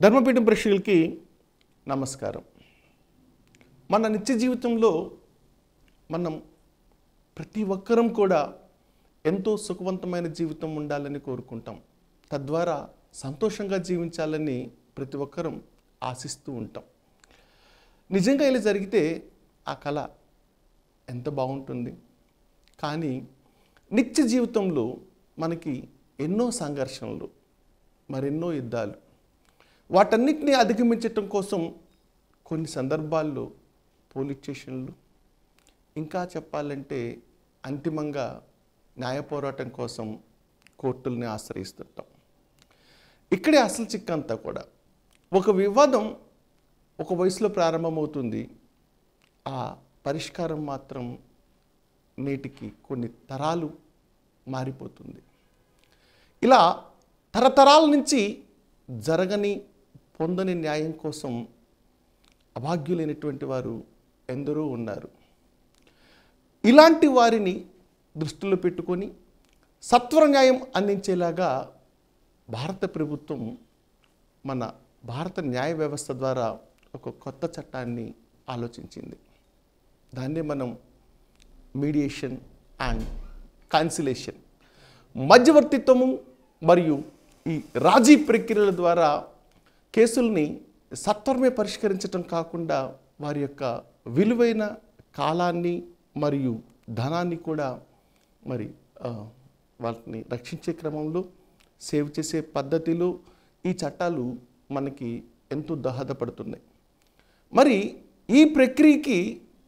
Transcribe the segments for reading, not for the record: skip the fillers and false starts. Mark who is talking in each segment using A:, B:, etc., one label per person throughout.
A: ధర్మపీఠం ప్రేక్షకులకి నమస్కారం. మన నిత్య జీవితంలో మనం ప్రతి ఒక్కరం కూడా ఎంతో సుఖవంతమైన జీవితం ఉండాలని కోరుకుంటాం. తద్వారా సంతోషంగా జీవించాలని ప్రతి ఒక్కరం ఆశిస్తూ ఉంటాం. నిజంగా ఇలా జరిగితే ఆ కళ ఎంత బాగుంటుంది. కానీ నిత్య జీవితంలో మనకి ఎన్నో సంఘర్షణలు, మరెన్నో యుద్ధాలు, వాటన్నిటిని అధిగమించటం కోసం కొన్ని సందర్భాల్లో పోలీస్ స్టేషన్లు, ఇంకా చెప్పాలంటే అంతిమంగా న్యాయ పోరాటం కోసం కోర్టుల్ని ఆశ్రయిస్తుంటాం. ఇక్కడే అసలు చిక్కంతా కూడా ఒక వివాదం ఒక వయసులో ప్రారంభమవుతుంది. ఆ పరిష్కారం మాత్రం నేటికి కొన్ని తరాలు మారిపోతుంది. ఇలా తరతరాల నుంచి జరగని పొందని న్యాయం కోసం అభాగ్యులైనటువంటి వారు ఎందరో ఉన్నారు. ఇలాంటి వారిని దృష్టిలో పెట్టుకొని సత్వర న్యాయం అందించేలాగా భారత ప్రభుత్వం మన భారత న్యాయ వ్యవస్థ ద్వారా ఒక కొత్త చట్టాన్ని ఆలోచించింది. దాన్నే మనం మీడియేషన్ అండ్ కన్సిలేషన్, మధ్యవర్తిత్వము మరియు ఈ రాజీ ప్రక్రియల ద్వారా కేసుల్ని సత్వరమే పరిష్కరించడం కాకుండా వారి యొక్క విలువైన కాలాన్ని మరియు ధనాన్ని కూడా వాటిని రక్షించే క్రమంలో సేవ్ చేసే పద్ధతిలో ఈ చట్టాలు మనకి ఎంతో దోహదపడుతున్నాయి. మరి ఈ ప్రక్రియకి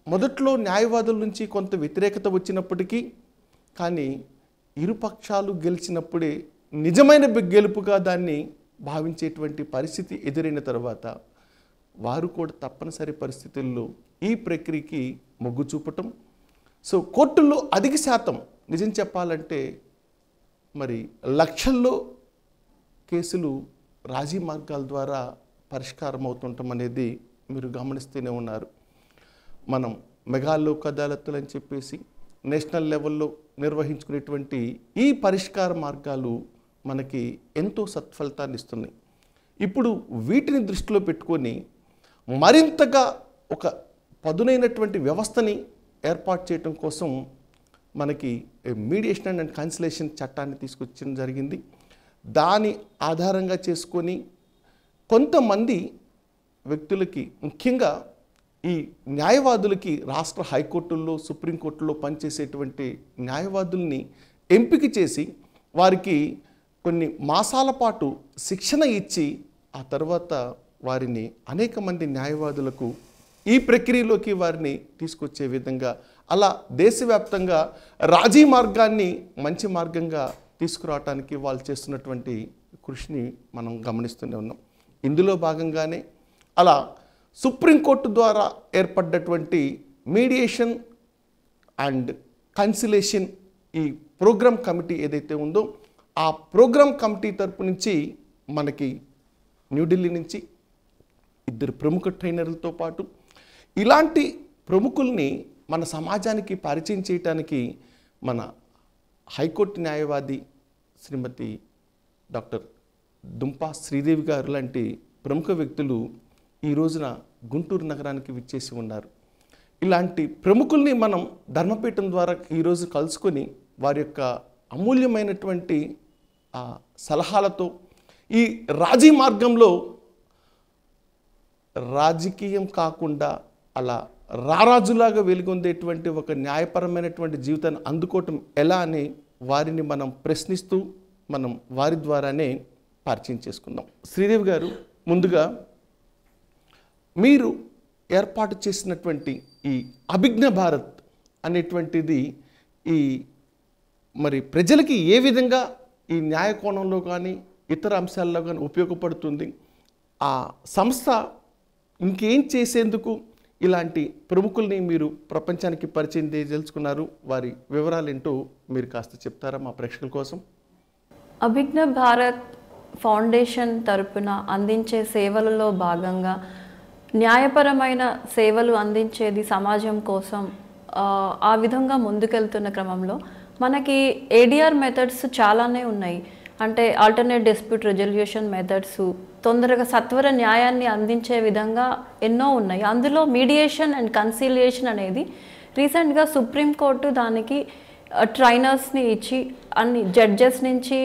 A: మొదట్లో న్యాయవాదుల నుంచి కొంత వ్యతిరేకత వచ్చినప్పటికీ, కానీ ఇరుపక్షాలు గెలిచినప్పుడే నిజమైన గెలుపుగా దాన్ని భావించేటువంటి పరిస్థితి ఎదురైన తర్వాత వారు కూడా తప్పనిసరి పరిస్థితుల్లో ఈ ప్రక్రియకి మొగ్గు చూపటం. సో కోర్టుల్లో అధిక శాతం నిజం చెప్పాలంటే లక్షల్లో కేసులు రాజీ మార్గాల ద్వారా పరిష్కారం అవుతుంటాం అనేది మీరు గమనిస్తూనే ఉన్నారు. మనం మెగా లోక్ అదాలత్లు అని చెప్పేసి నేషనల్ లెవెల్లో నిర్వహించుకునేటువంటి ఈ పరిష్కార మార్గాలు మనకి ఎంతో సత్ఫలితాన్ని ఇస్తున్నాయి. ఇప్పుడు వీటిని దృష్టిలో పెట్టుకొని మరింతగా ఒక పదునైనటువంటి వ్యవస్థని ఏర్పాటు చేయడం కోసం మనకి మీడియేషన్ అండ్ కన్సిలేషన్ చట్టాన్ని తీసుకొచ్చడం జరిగింది. దాని ఆధారంగా చేసుకొని కొంతమంది వ్యక్తులకి, ముఖ్యంగా ఈ న్యాయవాదులకి రాష్ట్ర హైకోర్టుల్లో, సుప్రీంకోర్టులో పనిచేసేటువంటి న్యాయవాదుల్ని ఎంపిక చేసి వారికి కొన్ని మాసాల పాటు శిక్షణ ఇచ్చి ఆ తర్వాత వారిని అనేక మంది న్యాయవాదులకు ఈ ప్రక్రియలోకి వారిని తీసుకొచ్చే విధంగా, అలా దేశవ్యాప్తంగా రాజీ మార్గాన్ని మంచి మార్గంగా తీసుకురావడానికి వాళ్ళు చేస్తున్నటువంటి కృషిని మనం గమనిస్తూనే ఉన్నాం. ఇందులో భాగంగానే అలా సుప్రీంకోర్టు ద్వారా ఏర్పడ్డటువంటి మీడియేషన్ అండ్ కన్సిలేషన్ ఈ ప్రోగ్రామ్ కమిటీ ఏదైతే ఉందో, ఆ ప్రోగ్రామ్ కమిటీ తరపు నుంచి మనకి న్యూఢిల్లీ నుంచి 2 ప్రముఖ ట్రైనర్లతో పాటు ఇలాంటి ప్రముఖుల్ని మన సమాజానికి పరిచయం చేయడానికి మన హైకోర్టు న్యాయవాది శ్రీమతి డాక్టర్ దుంపా శ్రీదేవి గారు లాంటి ప్రముఖ వ్యక్తులు ఈ రోజున గుంటూరు నగరానికి విచ్చేసి ఉన్నారు. ఇలాంటి ప్రముఖుల్ని మనం ధర్మపీఠం ద్వారా ఈరోజు కలుసుకొని వారి యొక్క అమూల్యమైనటువంటి సలహాలతో ఈ రాజీ మార్గంలో రాజకీయం కాకుండా అలా రారాజులాగా వెలుగొందేటువంటి ఒక న్యాయపరమైనటువంటి జీవితాన్ని అందుకోవటం ఎలా అని వారిని మనం ప్రశ్నిస్తూ మనం వారి ద్వారానే పరిచయం చేసుకుందాం. శ్రీదేవి గారు, ముందుగా మీరు ఏర్పాటు చేసినటువంటి ఈ అభిజ్ఞ భారత్ అనేటువంటిది ఈ ప్రజలకి ఏ విధంగా ఈ న్యాయ కోణంలో కానీ ఇతర అంశాల్లో కానీ ఉపయోగపడుతుంది, ఆ సంస్థ ఇంకేం చేసేందుకు ఇలాంటి ప్రముఖుల్ని మీరు ప్రపంచానికి పరిచయం తెలుసుకున్నారు, వారి వివరాలు ఏంటో మీరు కాస్త చెప్తారా మా ప్రేక్షకుల కోసం?
B: అభిజ్ఞ భారత్ ఫౌండేషన్ తరపున అందించే సేవలలో భాగంగా న్యాయపరమైన సేవలు అందించేది సమాజం కోసం. ఆ విధంగా ముందుకెళ్తున్న క్రమంలో మనకి ఏడిఆర్ మెథడ్స్ చాలానే ఉన్నాయి. అంటే ఆల్టర్నేట్ డిస్ప్యూట్ రెజల్యూషన్ మెథడ్స్, తొందరగా సత్వర న్యాయాన్ని అందించే విధంగా ఎన్నో ఉన్నాయి. అందులో మీడియేషన్ అండ్ కన్సిలియేషన్ అనేది రీసెంట్గా సుప్రీంకోర్టు దానికి ట్రైనర్స్ని ఇచ్చి అన్ని జడ్జెస్ నుంచి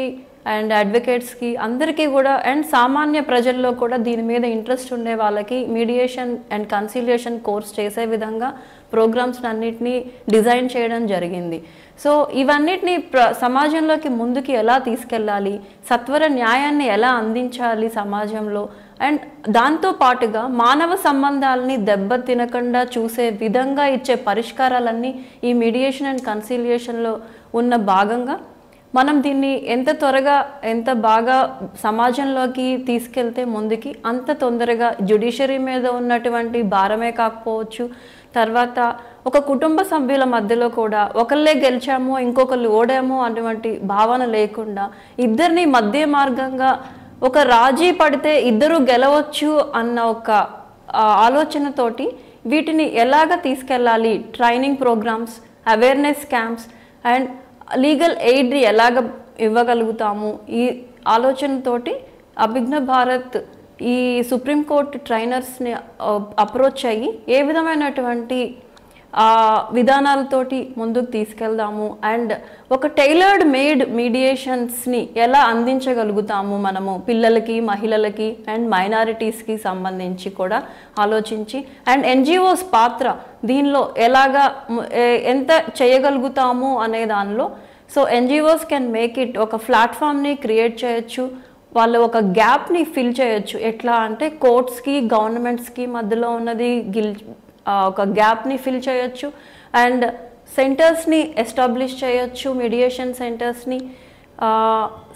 B: అండ్ అడ్వకేట్స్కి అందరికీ కూడా అండ్ సామాన్య ప్రజల్లో కూడా దీని మీద ఇంట్రెస్ట్ ఉండే వాళ్ళకి మీడియేషన్ అండ్ కన్సిలియేషన్ కోర్స్ చేసే విధంగా ప్రోగ్రామ్స్ అన్నిటినీ డిజైన్ చేయడం జరిగింది. సో ఇవన్నిటిని సమాజంలోకి ముందుకి ఎలా తీసుకెళ్ళాలి, సత్వర న్యాయాన్ని ఎలా అందించాలి సమాజంలో, అండ్ దాంతో పాటుగా మానవ సంబంధాలని దెబ్బతినకుండా చూసే విధంగా ఇచ్చే పరిష్కారాలన్నీ ఈ మీడియేషన్ అండ్ కన్సిలియేషన్లో ఉన్న భాగంగా మనం దీన్ని ఎంత త్వరగా ఎంత బాగా సమాజంలోకి తీసుకెళ్తే ముందుకి అంత తొందరగా జ్యుడిషియరీ మీద ఉన్నటువంటి భారమే కాకపోవచ్చు, తర్వాత ఒక కుటుంబ సభ్యుల మధ్యలో కూడా ఒకళ్ళే గెలిచామో ఇంకొకళ్ళు ఓడామో అటువంటి భావన లేకుండా ఇద్దరిని మధ్య మార్గంగా ఒక రాజీ పడితే ఇద్దరు గెలవచ్చు అన్న ఒక ఆలోచనతోటి వీటిని ఎలాగ తీసుకెళ్ళాలి, training programs, awareness camps and legal aid ఎలాగ ఇవ్వగలుగుతాము, ఈ ఆలోచనతోటి అభిజ్ఞ భారత్ ఈ సుప్రీంకోర్టు ట్రైనర్స్ని అప్రోచ్ అయ్యి ఏ విధమైనటువంటి విధానాలతోటి ముందుకు తీసుకెళ్దాము అండ్ ఒక టైలర్డ్ మేడ్ మీడియేషన్స్ని ఎలా అందించగలుగుతాము మనము పిల్లలకి, మహిళలకి అండ్ మైనారిటీస్కి సంబంధించి కూడా ఆలోచించి అండ్ ఎన్జిఓస్ పాత్ర దీనిలో ఎలాగా ఎంత చేయగలుగుతాము అనే దానిలో so NGOs can make it ఒక ప్లాట్ఫామ్ని క్రియేట్ చేయొచ్చు, వాళ్ళు ఒక గ్యాప్ని ఫిల్ చేయొచ్చు. ఎట్లా అంటే కోర్ట్స్కి గవర్నమెంట్స్కి మధ్యలో ఉన్నది ఒక గ్యాప్ని ఫిల్ చేయొచ్చు అండ్ సెంటర్స్ని ఎస్టాబ్లిష్ చేయొచ్చు, మీడియేషన్ సెంటర్స్ని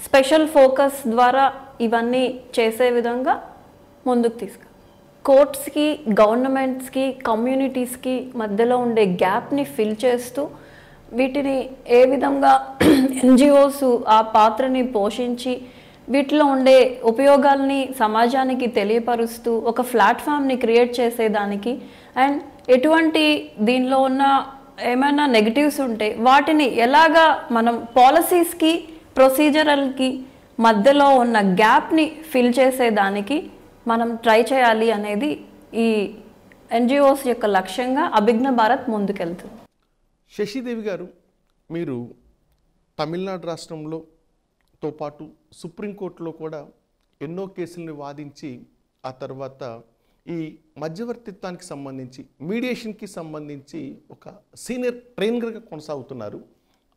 B: స్పెషల్ ఫోకస్ ద్వారా ఇవన్నీ చేసే విధంగా ముందుకు తీసుకు కోర్ట్స్కి, గవర్నమెంట్స్కి, కమ్యూనిటీస్కి మధ్యలో ఉండే గ్యాప్ని ఫిల్ చేస్తూ వీటిని ఏ విధంగా ఎన్జిఓస్ ఆ పాత్రని పోషించి వీటిలో ఉండే ఉపయోగాల్ని సమాజానికి తెలియపరుస్తూ ఒక ప్లాట్ఫామ్ని క్రియేట్ చేసేదానికి అండ్ ఎటువంటి దీనిలో ఉన్న ఏమైనా నెగిటివ్స్ ఉంటే వాటిని ఎలాగా మనం పాలసీస్కి, ప్రొసీజరల్కి మధ్యలో ఉన్న గ్యాప్ని ఫిల్ చేసేదానికి మనం ట్రై చేయాలి అనేది ఈ ఎన్జిఓస్ యొక్క లక్ష్యంగా అభిజ్ఞ భారత్ ముందుకెళ్తుంది.
A: శశిదేవి గారు, మీరు తమిళనాడు రాష్ట్రంలోతో పాటు సుప్రీంకోర్టులో కూడా ఎన్నో కేసుల్ని వాదించి ఆ తర్వాత ఈ మధ్యవర్తిత్వానికి సంబంధించి, మీడియేషన్కి సంబంధించి ఒక సీనియర్ ట్రైనర్గా కొనసాగుతున్నారు.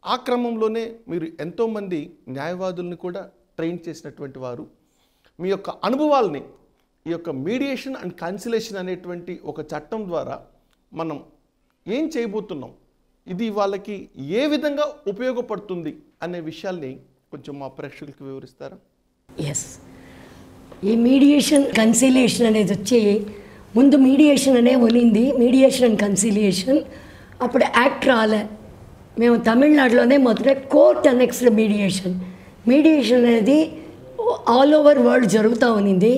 A: ఆ క్రమంలోనే మీరు ఎంతోమంది న్యాయవాదుల్ని కూడా ట్రైన్ చేసినటువంటి వారు. మీ యొక్క అనుభవాల్ని ఈ యొక్క మీడియేషన్ అండ్ కన్సిలేషన్ అనేటువంటి ఒక చట్టం ద్వారా మనం ఏం చేయబోతున్నాం, ఇది వాళ్ళకి ఏ విధంగా ఉపయోగపడుతుంది అనే విషయాల్ని కొంచెం మా ప్రేక్షకులకు వివరిస్తారా?
C: ఎస్, ఈ మీడియేషన్ కన్సిలియేషన్ అనేది వచ్చి ముందు మీడియేషన్ అనే ఉనింది, మీడియేషన్ అండ్ కన్సిలియేషన్. అప్పుడు యాక్ట్ రాలే. మేము తమిళనాడులోనే మొదట కోర్ట్ అనెక్స్డ్ మీడియేషన్ అనేది ఆల్ ఓవర్ వరల్డ్ జరుగుతూ ఉన్నింది.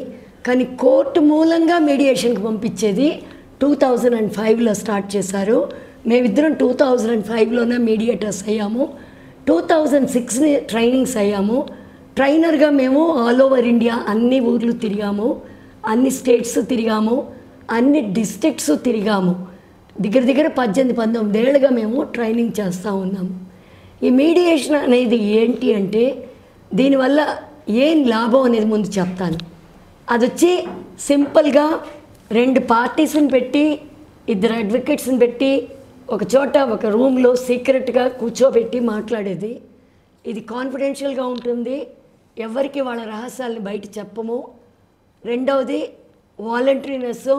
C: కానీ కోర్టు మూలంగా మీడియేషన్కి పంపించేది 2005లో స్టార్ట్ చేశారు. మేమిద్దరం 2005లోనే మీడియేటర్స్ అయ్యాము. 2006 ట్రైనింగ్స్ అయ్యాము. ట్రైనర్గా మేము ఆల్ ఓవర్ ఇండియా అన్ని ఊర్లు తిరిగాము, అన్ని స్టేట్స్ తిరిగాము, అన్ని డిస్ట్రిక్ట్స్ తిరిగాము. దగ్గర 18-19 ఏళ్ళుగా మేము ట్రైనింగ్ చేస్తూ ఉన్నాము. ఈ మీడియేషన్ అనేది ఏంటి అంటే దీనివల్ల ఏం లాభం అనేది ముందు చెప్తాను. అది వచ్చి సింపుల్గా 2 పార్టీస్ని పెట్టి 2 అడ్వకేట్స్ని పెట్టి ఒక చోట ఒక రూమ్లో సీక్రెట్గా కూర్చోబెట్టి మాట్లాడేది. ఇది కాన్ఫిడెన్షియల్గా ఉంటుంది, ఎవరికి వాళ్ళ రహస్యాలని బయట చెప్పము. రెండవది వాలంటరీనెస్,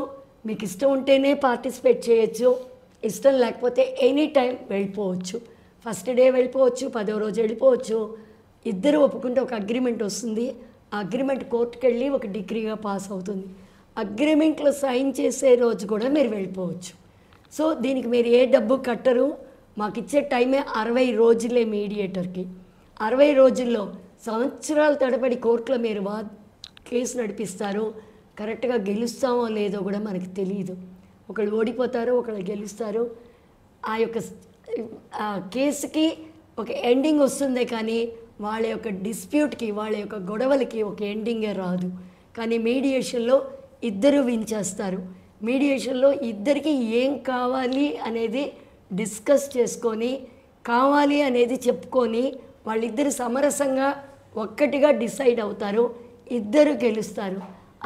C: మీకు ఇష్టం ఉంటేనే పార్టిసిపేట్ చేయొచ్చు, ఇష్టం లేకపోతే ఎనీ టైం వెళ్ళిపోవచ్చు. ఫస్ట్ డే వెళ్ళిపోవచ్చు, 10వ రోజు వెళ్ళిపోవచ్చు. ఇద్దరు ఒప్పుకుంటే ఒక అగ్రిమెంట్ వస్తుంది. ఆ అగ్రిమెంట్ కోర్టుకు వెళ్ళి ఒక డిగ్రీగా పాస్ అవుతుంది. అగ్రిమెంట్లో సైన్ చేసే రోజు కూడా మీరు వెళ్ళిపోవచ్చు. సో దీనికి మీరు ఏ డబ్బు కట్టరు. మాకు ఇచ్చే టైమే 60 రోజులే మీడియేటర్కి. 60 రోజుల్లో సంవత్సరాల తడబడి కోర్టులో మీరు కేసు నడిపిస్తారు. కరెక్ట్గా గెలుస్తామో లేదో కూడా మనకి తెలియదు. ఒకళ్ళు ఓడిపోతారు, ఒకళ్ళు గెలుస్తారు. ఆ యొక్క కేసుకి ఒక ఎండింగ్ వస్తుందే కానీ వాళ్ళ యొక్క డిస్ప్యూట్కి, వాళ్ళ యొక్క గొడవలకి ఒక ఎండింగే రాదు. కానీ మీడియేషన్లో ఇద్దరు విన్ చేస్తారు. మీడియేషన్లో ఇద్దరికి ఏం కావాలి అనేది డిస్కస్ చేసుకొని, కావాలి అనేది చెప్పుకొని, వాళ్ళిద్దరు సమరసంగా ఒక్కటిగా డిసైడ్ అవుతారు, ఇద్దరు గెలుస్తారు.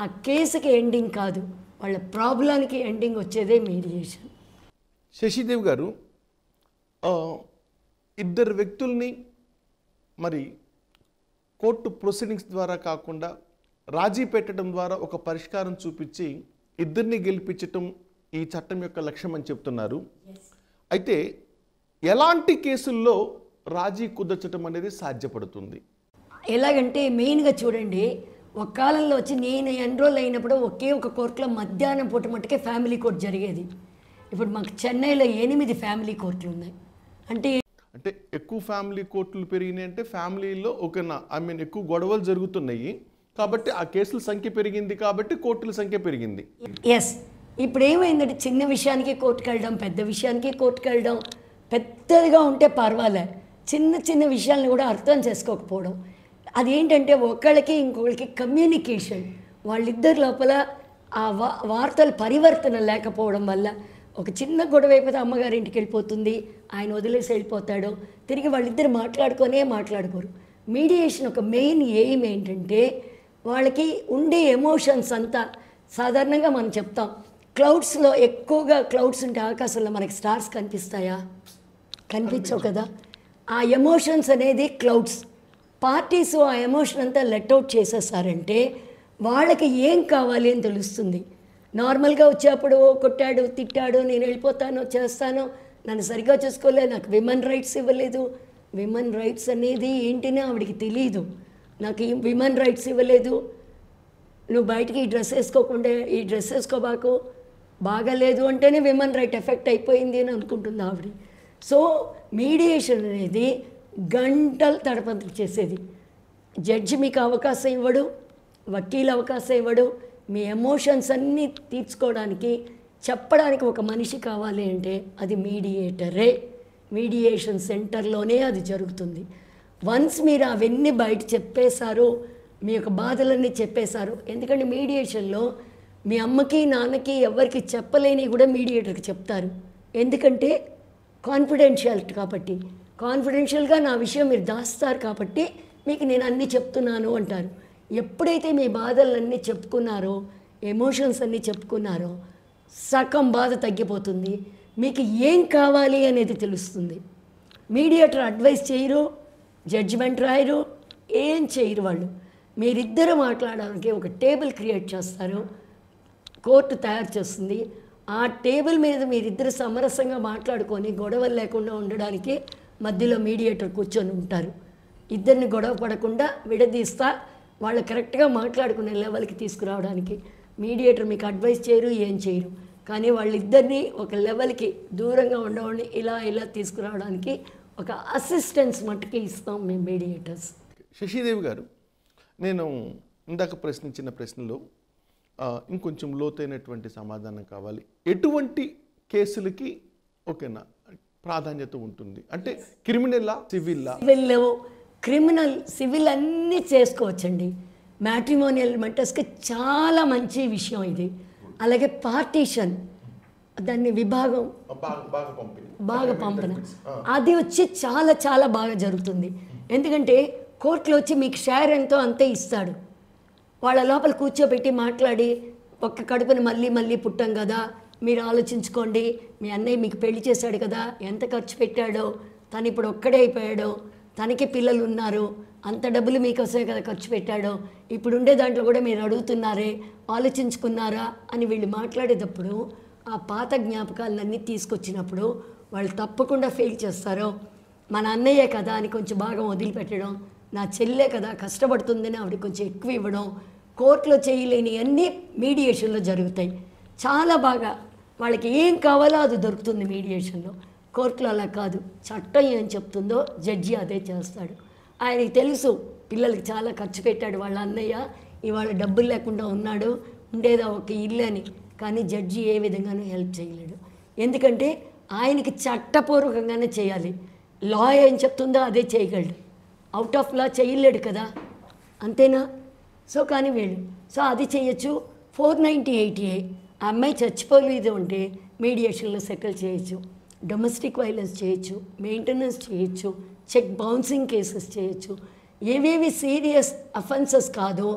C: ఆ కేసుకి ఎండింగ్ కాదు, వాళ్ళ ప్రాబ్లానికి ఎండింగ్ వచ్చేదే మీడియేషన్.
A: శశిదేవి గారు, ఇద్దరు వ్యక్తుల్ని మరి కోర్టు ప్రొసీడింగ్స్ ద్వారా కాకుండా రాజీ పెట్టడం ద్వారా ఒక పరిష్కారం చూపించి ఇద్దరిని గెలిపించటం ఈ చట్టం యొక్క లక్ష్యం అని చెప్తున్నారు. అయితే ఎలాంటి కేసుల్లో రాజీ కుదర్చడం అనేది సాధ్యపడుతుంది?
C: ఎలాగంటే మెయిన్గా చూడండి, ఒక కాలంలో వచ్చి నేను ఎన్రోల్ అయినప్పుడు ఒకే ఒక కోర్టులో మధ్యాహ్నం పూట మట్టుకే ఫ్యామిలీ కోర్టు జరిగేది. ఇప్పుడు మాకు చెన్నైలో 8 ఫ్యామిలీ కోర్టులు ఉన్నాయి. అంటే
A: ఎక్కువ ఫ్యామిలీ కోర్టులు పెరిగినాయి అంటే ఫ్యామిలీలో ఎక్కువ గొడవలు జరుగుతున్నాయి కాబట్టి ఆ కేసుల సంఖ్య పెరిగింది, కాబట్టి కోర్టుల సంఖ్య పెరిగింది.
C: ఎస్, ఇప్పుడు ఏమైందంటే చిన్న విషయానికి కోర్టుకు వెళ్ళడం, పెద్ద విషయానికి కోర్టుకు వెళ్ళడం, పెద్దదిగా ఉంటే పర్వాలే, చిన్న చిన్న విషయాలను కూడా అర్థం చేసుకోకపోవడం. అదేంటంటే ఒకళ్ళకి ఇంకొకరికి కమ్యూనికేషన్, వాళ్ళిద్దరి లోపల ఆ వార్తల పరివర్తన లేకపోవడం వల్ల ఒక చిన్న గొడవ అయిపోతే అమ్మగారి ఇంటికి వెళ్ళిపోతుంది, ఆయన వదిలేసి వెళ్ళిపోతాడు, తిరిగి వాళ్ళిద్దరు మాట్లాడుకోరు. మీడియేషన్ ఒక మెయిన్ ఎయిమ్ ఏంటంటే వాళ్ళకి ఉండే ఎమోషన్స్ అంతా, సాధారణంగా మనం చెప్తాం క్లౌడ్స్లో ఎక్కువగా క్లౌడ్స్ ఉంటే ఆకాశంలో మనకి స్టార్స్ కనిపిస్తాయా? కనిపించవు కదా. ఆ ఎమోషన్స్ అనేది క్లౌడ్స్. పార్టీస్ ఆ ఎమోషన్ అంతా లెట్అవుట్ చేసేసారంటే వాళ్ళకి ఏం కావాలి అని తెలుస్తుంది. నార్మల్గా వచ్చేప్పుడు కొట్టాడు, తిట్టాడు, నేను వెళ్ళిపోతాను, చేస్తాను, నన్ను సరిగ్గా చూసుకోలేదు, నాకు విమెన్ రైట్స్ ఇవ్వలేదు. విమెన్ రైట్స్ అనేది ఏంటినే ఆవిడికి తెలియదు. నాకు విమెన్ రైట్స్ ఇవ్వలేదు, నువ్వు బయటికి ఈ డ్రెస్ వేసుకోకుండా ఈ డ్రెస్ వేసుకోబాకు, బాగాలేదు అంటేనే విమెన్ రైట్ ఎఫెక్ట్ అయిపోయింది అని అనుకుంటుంది ఆవిడ. సో మీడియేషన్ అనేది గంటలు తడపంతలు చేసేది. జడ్జి మీకు అవకాశం ఇవ్వడు, వకీల్ అవకాశం ఇవ్వడు. మీ ఎమోషన్స్ అన్నీ తీర్చుకోవడానికి, చెప్పడానికి ఒక మనిషి కావాలి అంటే అది మీడియేటరే. మీడియేషన్ సెంటర్లోనే అది జరుగుతుంది. వన్స్ మీరు అవన్నీ బయట చెప్పేశారు, మీ యొక్క బాధలన్నీ చెప్పేశారు. ఎందుకంటే మీడియేషన్లో మీ అమ్మకి నాన్నకి ఎవరికి చెప్పలేని కూడా మీడియేటర్కి చెప్తారు. ఎందుకంటే కాన్ఫిడెన్షియాలిటీ కాబట్టి, కాన్ఫిడెన్షియల్గా నా విషయం మీరు దాస్తారు కాబట్టి మీకు నేను అన్నీ చెప్తున్నాను అంటారు. ఎప్పుడైతే మీ బాధలన్నీ చెప్పుకున్నారో, ఎమోషన్స్ అన్నీ చెప్పుకున్నారో, సగం బాధ తగ్గిపోతుంది. మీకు ఏం కావాలి అనేది తెలుస్తుంది. మీడియేటర్ అడ్వైస్ చేయరు, జడ్జిమెంట్ రాయరు, ఏం చేయరు. వాళ్ళు మీరిద్దరు మాట్లాడడానికి ఒక టేబుల్ క్రియేట్ చేస్తారు, కోర్టు తయారు చేస్తుంది. ఆ టేబుల్ మీద మీరిద్దరు సమరసంగా మాట్లాడుకొని గొడవలు లేకుండా ఉండడానికి మధ్యలో మీడియేటర్ కూర్చొని ఉంటారు. ఇద్దరిని గొడవ పడకుండా విడదీస్తా వాళ్ళు కరెక్ట్గా మాట్లాడుకునే లెవెల్కి తీసుకురావడానికి మీడియేటర్ మీకు అడ్వైస్ చేయరు, ఏం చేయరు. కానీ వాళ్ళిద్దరినీ ఒక లెవెల్కి దూరంగా ఉండవాళ్ళని ఇలా తీసుకురావడానికి ఒక అసిస్టెన్స్ మట్టుకి ఇస్తాం మేము మీడియేటర్స్.
A: శశిదేవి గారు, నేను ఇందాక ప్రశ్నించిన ప్రశ్నలో ఇంకొంచెం లోతైనటువంటి సమాధానం కావాలి. ఎటువంటి కేసులకి ఓకేనా ప్రాధాన్యత ఉంటుంది? అంటే క్రిమినలా, సివిల్లా?
C: క్రిమినల్, సివిల్ అన్నీ చేసుకోవచ్చండి. మ్యాట్రిమోనియల్ మెటర్స్కి చాలా మంచి విషయం ఇది. అలాగే పార్టీషన్, దాన్ని విభాగం బాగా పంపన, అది వచ్చి చాలా చాలా బాగా జరుగుతుంది. ఎందుకంటే కోర్టులో వచ్చి మీకు షేర్ ఎంతో అంతే ఇస్తాడు. వాళ్ళ లోపల కూర్చోబెట్టి మాట్లాడి, ఒక్క కడుపుని మళ్ళీ పుట్టాం కదా, మీరు ఆలోచించుకోండి, మీ అన్నయ్య మీకు పెళ్లి చేశాడు కదా, ఎంత ఖర్చు పెట్టాడో, తను ఇప్పుడు ఒక్కడే అయిపోయాడో, తనకి పిల్లలు ఉన్నారు, అంత డబ్బులు మీకోసమే కదా ఖర్చు పెట్టాడో, ఇప్పుడు ఉండే దాంట్లో కూడా మీరు అడుగుతున్నారే, ఆలోచించుకున్నారా అని వీళ్ళు మాట్లాడేటప్పుడు ఆ పాత జ్ఞాపకాలన్నీ తీసుకొచ్చినప్పుడు వాళ్ళు తప్పకుండా ఫెయిల్ చేస్తారు. మన అన్నయ్యే కదా అని కొంచెం బాగా వదిలిపెట్టడం, నా చెల్లె కదా కష్టపడుతుందని ఆవిడ కొంచెం ఎక్కువ ఇవ్వడం, కోర్టులో చేయలేని అన్నీ మీడియేషన్లో జరుగుతాయి. చాలా బాగా వాళ్ళకి ఏం కావాలో అది దొరుకుతుంది మీడియేషన్లో. కోర్టులో అలా కాదు, చట్టం ఏం చెప్తుందో జడ్జి అదే చేస్తాడు. ఆయనకి తెలుసు పిల్లలకి చాలా ఖర్చు పెట్టాడు వాళ్ళ అన్నయ్య, ఇవాళ డబ్బులు లేకుండా ఉన్నాడు, ఉండేదా ఒక ఇల్లు అని. కానీ జడ్జి ఏ విధంగానూ హెల్ప్ చేయలేడు. ఎందుకంటే ఆయనకి చట్టపూర్వకంగానే చేయాలి. లా ఏం చెప్తుందో అదే చేయగలడు. అవుట్ ఆఫ్ లా చేయలేడు కదా, అంతేనా? సో కానీ వీళ్ళు సో అది చేయొచ్చు. 498A ఆ అమ్మాయి చచ్చిపోలేదు అంటే మీడియేషన్లో సెటిల్ చేయొచ్చు, డొమెస్టిక్ వైలెన్స్ చేయొచ్చు, మెయింటెనెన్స్ చేయొచ్చు, చెక్ బౌన్సింగ్ కేసెస్ చేయొచ్చు. ఏవేవి సీరియస్ అఫెన్సెస్ కాదో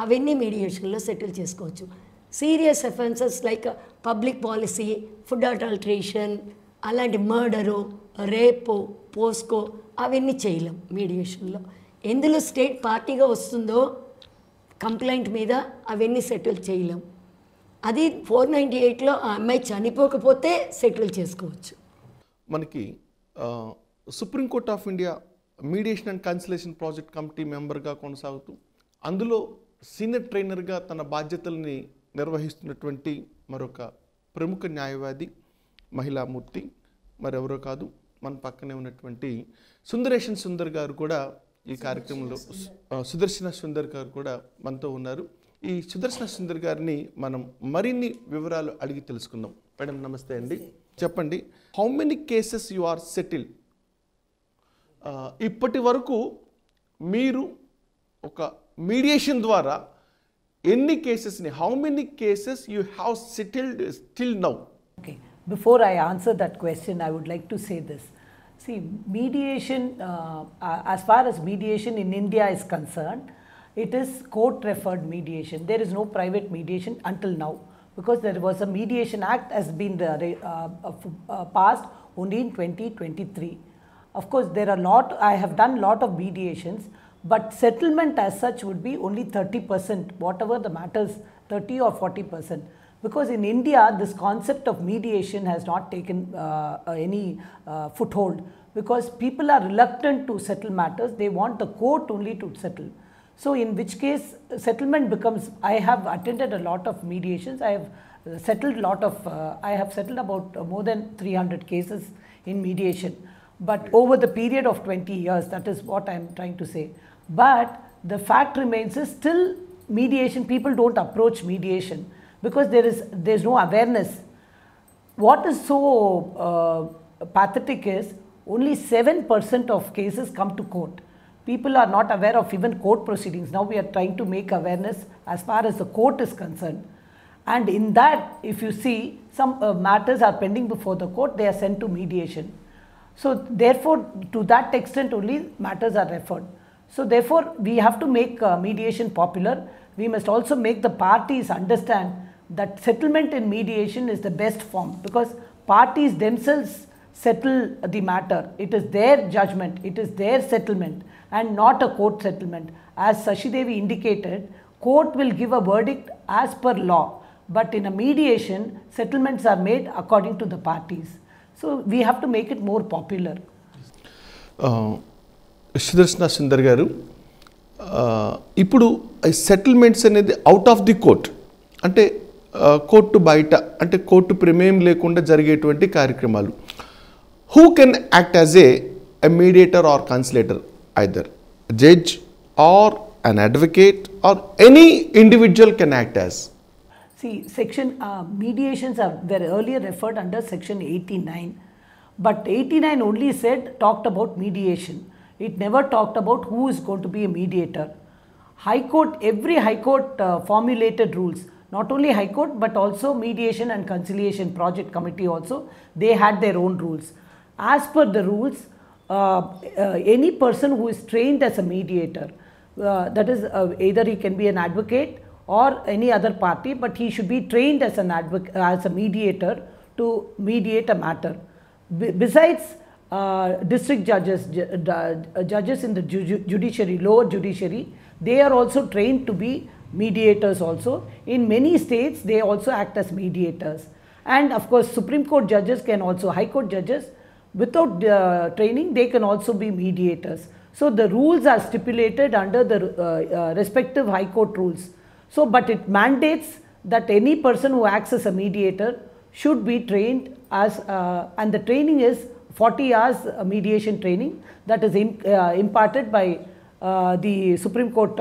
C: అవన్నీ మీడియేషన్లో సెటిల్ చేసుకోవచ్చు. Serious offences like public policy, food adulteration, అలాంటి మర్డరు, రేపు, పోస్కో అవన్నీ చేయలేం మీడియేషన్లో. ఎందులో స్టేట్ పార్టీగా వస్తుందో కంప్లైంట్ మీద అవన్నీ సెటిల్ చేయలేం. అది 498లో ఆ అమ్మాయి చనిపోకపోతే సెటిల్ చేసుకోవచ్చు.
A: మనకి Supreme Court of India mediation and cancellation project committee మెంబర్గా కొనసాగుతూ అందులో సీనియర్ ట్రైనర్గా తన బాధ్యతల్ని నిర్వహిస్తున్నటువంటి మరొక ప్రముఖ న్యాయవాది మహిళామూర్తి మరెవరో కాదు, మన పక్కనే ఉన్నటువంటి సుందరేషన్ సుందర్ గారు కూడా ఈ కార్యక్రమంలో, సుదర్శన సుందర్ గారు కూడా మనతో ఉన్నారు. ఈ సుదర్శన సుందర్ గారిని మనం మరిన్ని వివరాలు అడిగి తెలుసుకుందాం. మేడం నమస్తే అండి, చెప్పండి, how many cases you are settle? ఇప్పటి వరకు మీరు ఒక మీడియేషన్ ద్వారా ఎన్ని కేసెస్ని, how many cases you have settled still now?
D: Okay, before I answer that question, I would like to say this. See, mediation, as far as mediation in India is concerned, it is court-referred mediation. There is no private mediation until now, because there was a Mediation Act has been passed only in 2023. Of course, there are I have done lot of mediations, but settlement as such would be only 30%, whatever the matters, 30 or 40%. Because in India, this concept of mediation has not taken any foothold, because people are reluctant to settle matters. They want the court only to settle. So in which case settlement becomes, I have attended a lot of mediations. I have settled about more than 300 cases in mediation. But over the period of 20 years, that is what I am trying to say. But the fact remains is still mediation, people don't approach mediation because there is no awareness. What is so pathetic is only 7% of cases come to court. People are not aware of even court proceedings. Now we are trying to make awareness as far as the court is concerned. And in that, if you see, some matters are pending before the court, they are sent to mediation. So therefore, to that extent only matters are referred. So therefore, we have to make mediation popular. We must also make the parties understand that settlement in mediation is the best form, because parties themselves settle the matter. It is their judgment, it is their settlement and not a court settlement. As Sashi Devi indicated, court will give a verdict as per law, but in a mediation, settlements are made according to the parties. So we have to make it more popular.
A: Sudarshana Sundar గారు, ఇప్పుడు settlements అనేది out of the court, అంటే court బయట, అంటే court ప్రమేయం లేకుండా జరిగేటువంటి కార్యక్రమాలు. Who can act as a mediator or conciliator? Either judge or an advocate or any individual can act as?
D: See, mediations were earlier referred under section 89, but 89 only talked about mediation. It never talked about who is going to be a mediator. Every High Court formulated rules, not only High Court but also Mediation and Conciliation Project Committee also, they had their own rules. As per the rules, any person who is trained as a mediator, that is either he can be an advocate or any other party, but he should be trained as as a mediator to mediate a matter. Besides district judges, judges in the judiciary, lower judiciary, they are also trained to be mediators also. In many states, they also act as mediators. And of course, Supreme Court judges can also, High Court judges, without training, they can also be mediators. So the rules are stipulated under the respective High Court rules. So, but it mandates that any person who acts as a mediator should be trained as, and the training is 40 hours mediation training that is imparted by the Supreme Court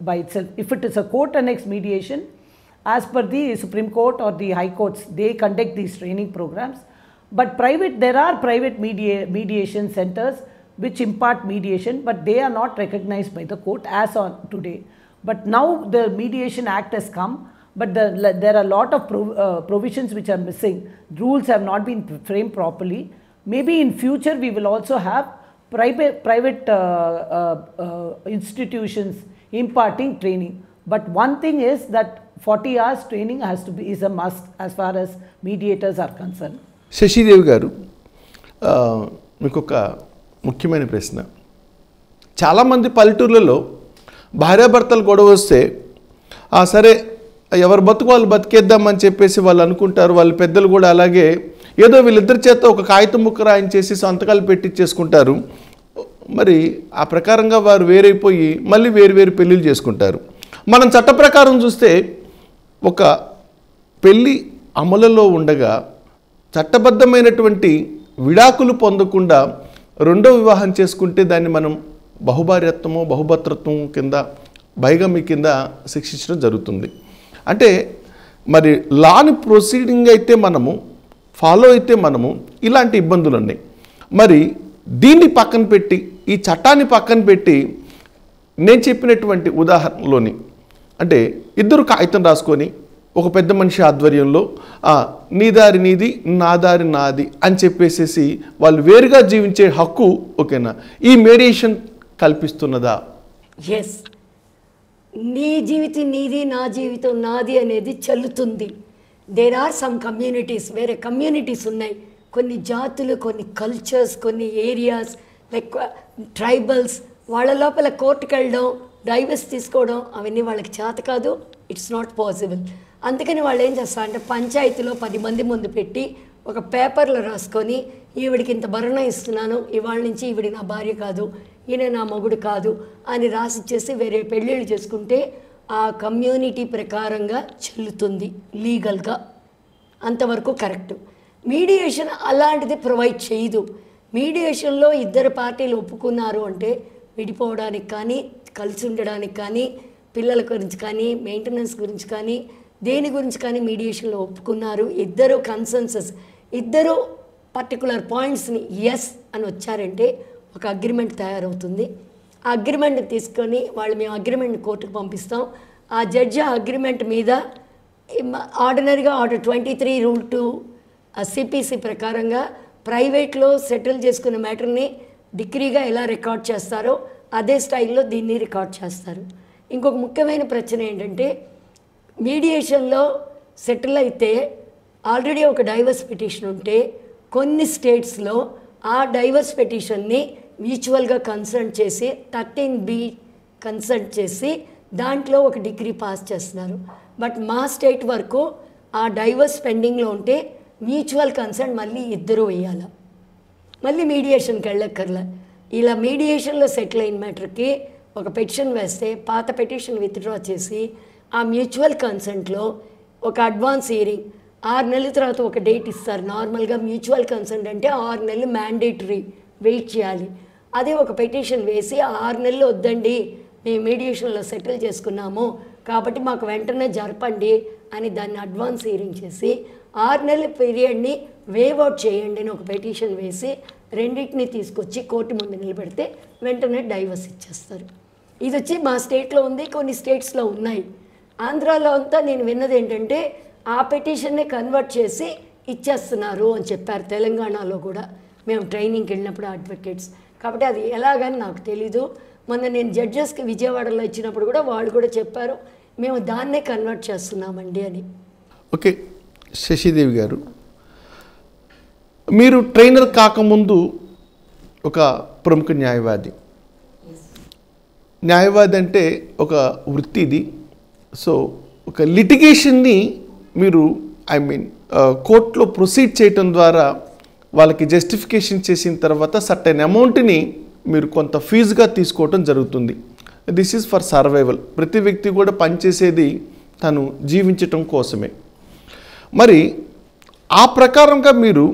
D: by itself. If it is a court annexed mediation, as per the Supreme Court or the High Courts, they conduct these training programs. But there are private mediation centers which impart mediation, but they are not recognized by the court as on today. But now the Mediation Act has come, but there are a lot of provisions which are missing. Rules have not been framed properly. Maybe in future we will also have private institutions imparting training. But one thing is that 40 hours training is a must as far as mediators are concerned.
A: Shashidevi గారు, మీకు ఒక ముఖ్యమైన ప్రశ్న. చాలామంది పల్లెటూర్లలో భార్యాభర్తలు గొడవ వస్తే సరే ఎవరు బతుకు వాళ్ళు బతికేద్దామని చెప్పేసి వాళ్ళు అనుకుంటారు. వాళ్ళ పెద్దలు కూడా అలాగే ఏదో వీళ్ళిద్దరి చేత ఒక కాగితం ముక్క రాయించేసి సంతకాలు పెట్టించేసుకుంటారు. మరి ఆ ప్రకారంగా వారు వేరైపోయి మళ్ళీ వేరు పెళ్ళిళ్ళు చేసుకుంటారు. మనం చట్ట ప్రకారం చూస్తే ఒక పెళ్ళి అమలులో ఉండగా చట్టబద్ధమైనటువంటి విడాకులు పొందకుండా రెండో వివాహం చేసుకుంటే దాన్ని మనం బహుభార్యత్వము బహుభర్తృత్వం కింద బైగమి కింద శిక్షించడం జరుగుతుంది. అంటే మరి లాని ప్రొసీడింగ్ అయితే మనము ఫాలో అయితే మనము ఇలాంటి ఇబ్బందులు ఉన్నాయి. మరి దీన్ని పక్కన పెట్టి ఈ చట్టాన్ని పక్కన పెట్టి నేను చెప్పినటువంటి ఉదాహరణలోని అంటే ఇద్దరు కాగితం రాసుకొని ఒక పెద్ద మనిషి ఆధ్వర్యంలో నీ దారి నీది నా దారి నాది అని చెప్పేసేసి వాళ్ళు వేరుగా జీవించే హక్కు ఓకేనా ఈ మీడియేషన్ కల్పిస్తున్నదా?
C: ఎస్, నీ జీవితం నీది నా జీవితం నాది అనేది చెల్లుతుంది. దేర్ ఆర్ సమ్ కమ్యూనిటీస్, వేరే కమ్యూనిటీస్ ఉన్నాయి, కొన్ని జాతులు, కొన్ని కల్చర్స్, కొన్ని ఏరియాస్ లైక్ ట్రైబల్స్, వాళ్ళ లోపల కోర్టుకు వెళ్ళడం, డైవర్స్ తీసుకోవడం అవన్నీ వాళ్ళకి చేత కాదు. It's not possible. అందుకని వాళ్ళు ఏం చేస్తారంటే పంచాయతీలో 10 మంది ముందు పెట్టి ఒక పేపర్లో రాసుకొని ఈవిడికి ఇంత భరణం ఇస్తున్నాను, ఇవాళ నుంచి ఈవిడి నా భార్య కాదు, ఈయన నా మొగుడు కాదు అని రాసిచ్చేసి వేరే పెళ్ళిళ్ళు చేసుకుంటే ఆ కమ్యూనిటీ ప్రకారంగా చెల్లుతుంది లీగల్గా. అంతవరకు కరెక్ట్. మీడియేషన్ అలాంటిది ప్రొవైడ్ చేయదు. మీడియేషన్లో ఇద్దరు పార్టీలు ఒప్పుకున్నారు అంటే విడిపోవడానికి కానీ కలిసి ఉండడానికి కానీ పిల్లల గురించి కానీ మెయింటెనెన్స్ గురించి కానీ దేని గురించి కానీ మీడియేషన్లో ఒప్పుకున్నారు, ఇద్దరు కన్సెన్సస్, ఇద్దరు పర్టికులర్ పాయింట్స్ని ఎస్ అని వచ్చారంటే ఒక అగ్రిమెంట్ తయారవుతుంది. ఆ అగ్రిమెంట్ తీసుకొని మేము అగ్రిమెంట్ కోర్టుకు పంపిస్తాం. ఆ జడ్జి ఆ అగ్రిమెంట్ మీద ఆర్డినరీగా ఆర్డర్ 23 రూల్ 2 సిపిసి ప్రకారంగా ప్రైవేట్లో సెటిల్ చేసుకున్న మ్యాటర్ని డిగ్రీగా ఎలా రికార్డ్ చేస్తారో అదే స్టైల్లో దీన్ని రికార్డ్ చేస్తారు. ఇంకొక ముఖ్యమైన ప్రశ్న ఏంటంటే మీడియేషన్లో సెటిల్ అయితే ఆల్రెడీ ఒక డైవర్స్ పిటిషన్ ఉంటే కొన్ని స్టేట్స్లో ఆ డైవర్స్ పిటిషన్ని మ్యూచువల్గా కన్సల్ట్ చేసి 13B కన్సల్ట్ చేసి దాంట్లో ఒక డిగ్రీ పాస్ చేస్తున్నారు. బట్ మా స్టేట్ వరకు ఆ డైవర్స్ పెండింగ్లో ఉంటే మ్యూచువల్ కన్సల్ట్ మళ్ళీ ఇద్దరు వేయాలి, మళ్ళీ మీడియేషన్కి వెళ్ళక్కర్లే. ఇలా మీడియేషన్లో సెటిల్ అయిన మ్యాటర్కి ఒక పిటిషన్ వేస్తే పాత పిటిషన్ విత్డ్రా చేసి ఆ మ్యూచువల్ కన్సెంట్లో ఒక అడ్వాన్స్ హియరింగ్ 6 నెలల తర్వాత ఒక డేట్ ఇస్తారు. నార్మల్గా మ్యూచువల్ కన్సెంట్ అంటే 6 నెలలు మ్యాండేటరీ వెయిట్ చేయాలి. అదే ఒక పిటిషన్ వేసి 6 నెలలు వద్దండి మేము మీడియేషన్లో సెటిల్ చేసుకున్నాము కాబట్టి మాకు వెంటనే జరపండి అని దాన్ని అడ్వాన్స్ హియరింగ్ చేసి 6 నెలల పీరియడ్ని వేవ్ అవుట్ చేయండి అని ఒక పిటిషన్ వేసి రెండింటిని తీసుకొచ్చి కోర్టు ముందు నిలబెడితే వెంటనే డైవర్స్ ఇచ్చేస్తారు. ఇది వచ్చి మా స్టేట్లో ఉంది, కొన్ని స్టేట్స్లో ఉన్నాయి. ఆంధ్రాలో అంతా నేను విన్నది ఏంటంటే ఆ పిటిషన్ని కన్వర్ట్ చేసి ఇచ్చేస్తున్నారు అని చెప్పారు. తెలంగాణలో కూడా మేము ట్రైనింగ్కి వెళ్ళినప్పుడు అడ్వకేట్స్, కాబట్టి అది ఎలాగని నాకు తెలీదు. మొన్న నేను జడ్జెస్కి విజయవాడలో ఇచ్చినప్పుడు కూడా వాళ్ళు కూడా చెప్పారు మేము దాన్నే కన్వర్ట్ చేస్తున్నామండి అని.
A: ఓకే శశిదేవి గారు, మీరు ట్రైనర్ కాకముందు ఒక ప్రముఖ న్యాయవాది. న్యాయవాది అంటే ఒక వృత్తి ఇది. సో ఒక లిటిగేషన్ని మీరు కోర్టులో ప్రొసీడ్ చేయటం ద్వారా వాళ్ళకి జస్టిఫికేషన్ చేసిన తర్వాత సర్టెన్ అమౌంట్ని మీరు కొంత ఫీజుగా తీసుకోవటం జరుగుతుంది. This is for survival. ప్రతి వ్యక్తి కూడా పనిచేసేది తను జీవించటం కోసమే. మరి ఆ ప్రకారంగా మీరు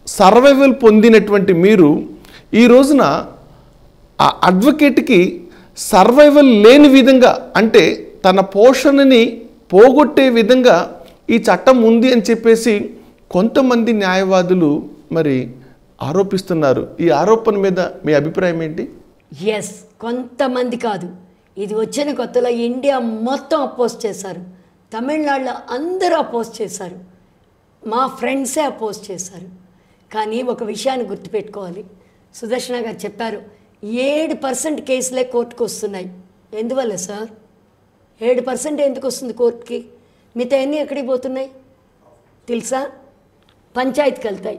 A: సర్వైవల్ పొందినటువంటి మీరు ఈ రోజున ఆ అడ్వకేట్కి సర్వైవల్ లేని విధంగా అంటే తన పోషణని పోగొట్టే విధంగా ఈ చట్టం ఉంది అని చెప్పేసి కొంతమంది న్యాయవాదులు మరి ఆరోపిస్తున్నారు. ఈ ఆరోపణ మీద మీ అభిప్రాయం ఏంటి?
C: ఎస్, కొంతమంది కాదు, ఇది వచ్చిన కొత్తలో ఇండియా మొత్తం అపోజ్ చేశారు. తమిళనాడులో అందరూ అపోజ్ చేశారు. మా ఫ్రెండ్సే అపోజ్ చేశారు. కానీ ఒక విషయాన్ని గుర్తుపెట్టుకోవాలి. సుదర్శన గారు చెప్పారు 7% కేసులే కోర్టుకు వస్తున్నాయి. ఎందువల్ల సార్ 7% ఎందుకు వస్తుంది కోర్టుకి? మిగతా అన్నీ ఎక్కడికి పోతున్నాయి తెలుసా? పంచాయతీకి వెళ్తాయి.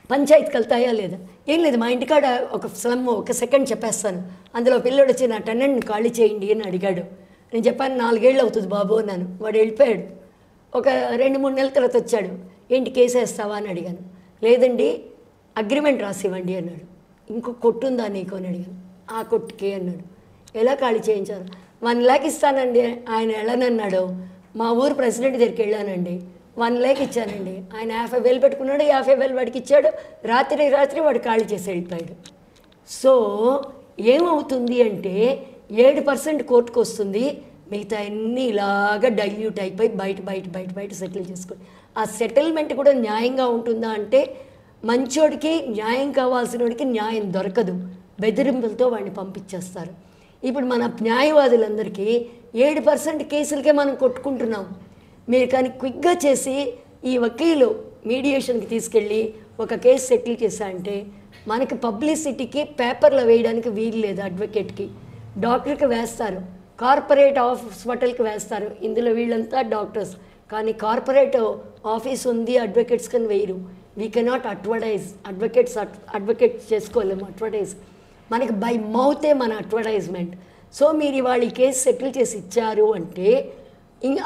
C: పంచాయతీకి వెళ్తాయా లేదా? ఏం లేదు, మా ఇంటికాడ ఒక స్లమ్, ఒక సెకండ్ చెప్పేస్తాను. అందులో పిల్లడు వచ్చి నా టెనెంట్ని ఖాళీ చేయండి అని అడిగాడు. నేను చెప్పాను 4 ఏళ్ళు అవుతుంది బాబు అన్నాను. వాడు వెళ్ళిపోయాడు. ఒక 2-3 నెలల తర్వాత వచ్చాడు. ఏంటి కేసు వేస్తావా అని అడిగాను. లేదండి అగ్రిమెంట్ రాసి ఇవ్వండి అన్నాడు. ఇంకో కొట్టు ఉందా నీకు అని అడిగాను. ఆ కొట్టుకే అన్నాడు. ఎలా ఖాళీ చేయించారు? 1 lakh ఇస్తానండి. ఆయన వెళ్ళనన్నాడు. మా ఊరు ప్రెసిడెంట్ దగ్గరికి వెళ్ళానండి, 1 lakh ఇచ్చానండి. ఆయన 50,000 పెట్టుకున్నాడు, 50,000 వాడికి ఇచ్చాడు. రాత్రి వాడు ఖాళీ చేసి వెళ్ళిపోయాడు. సో ఏమవుతుంది అంటే 7% కోర్టుకు వస్తుంది, మిగతా అన్నీ ఇలాగా డైల్యూట్ అయిపోయి బయట సెటిల్ చేసుకోండి. ఆ సెటిల్మెంట్ కూడా న్యాయంగా ఉంటుందా అంటే మంచోడికి న్యాయం కావాల్సిన వాడికి న్యాయం దొరకదు, బెదిరింపులతో వాడిని పంపించేస్తారు. ఇప్పుడు మన న్యాయవాదులందరికీ 7% కేసులకే మనం కొట్టుకుంటున్నాం. మీరు కానీ క్విక్గా చేసి ఈ వకీలు మీడియేషన్కి తీసుకెళ్ళి ఒక కేసు సెటిల్ చేశా అంటే మనకి పబ్లిసిటీకి పేపర్లో వేయడానికి వీలు లేదు. అడ్వకేట్కి, డాక్టర్కి వేస్తారు, కార్పొరేట్ హాస్పిటల్కి వేస్తారు. ఇందులో వీళ్ళంతా డాక్టర్స్, కానీ కార్పొరేట్ ఆఫీస్ ఉంది అడ్వకేట్స్ కానీ వేయరు. We cannot advertise. అడ్వకేట్ చేసుకోలేము అడ్వర్టైజ్. మనకి బై మౌతే మన అడ్వర్టైజ్మెంట్. సో మీరు ఇవాళ ఈ కేసు సెటిల్ చేసి ఇచ్చారు అంటే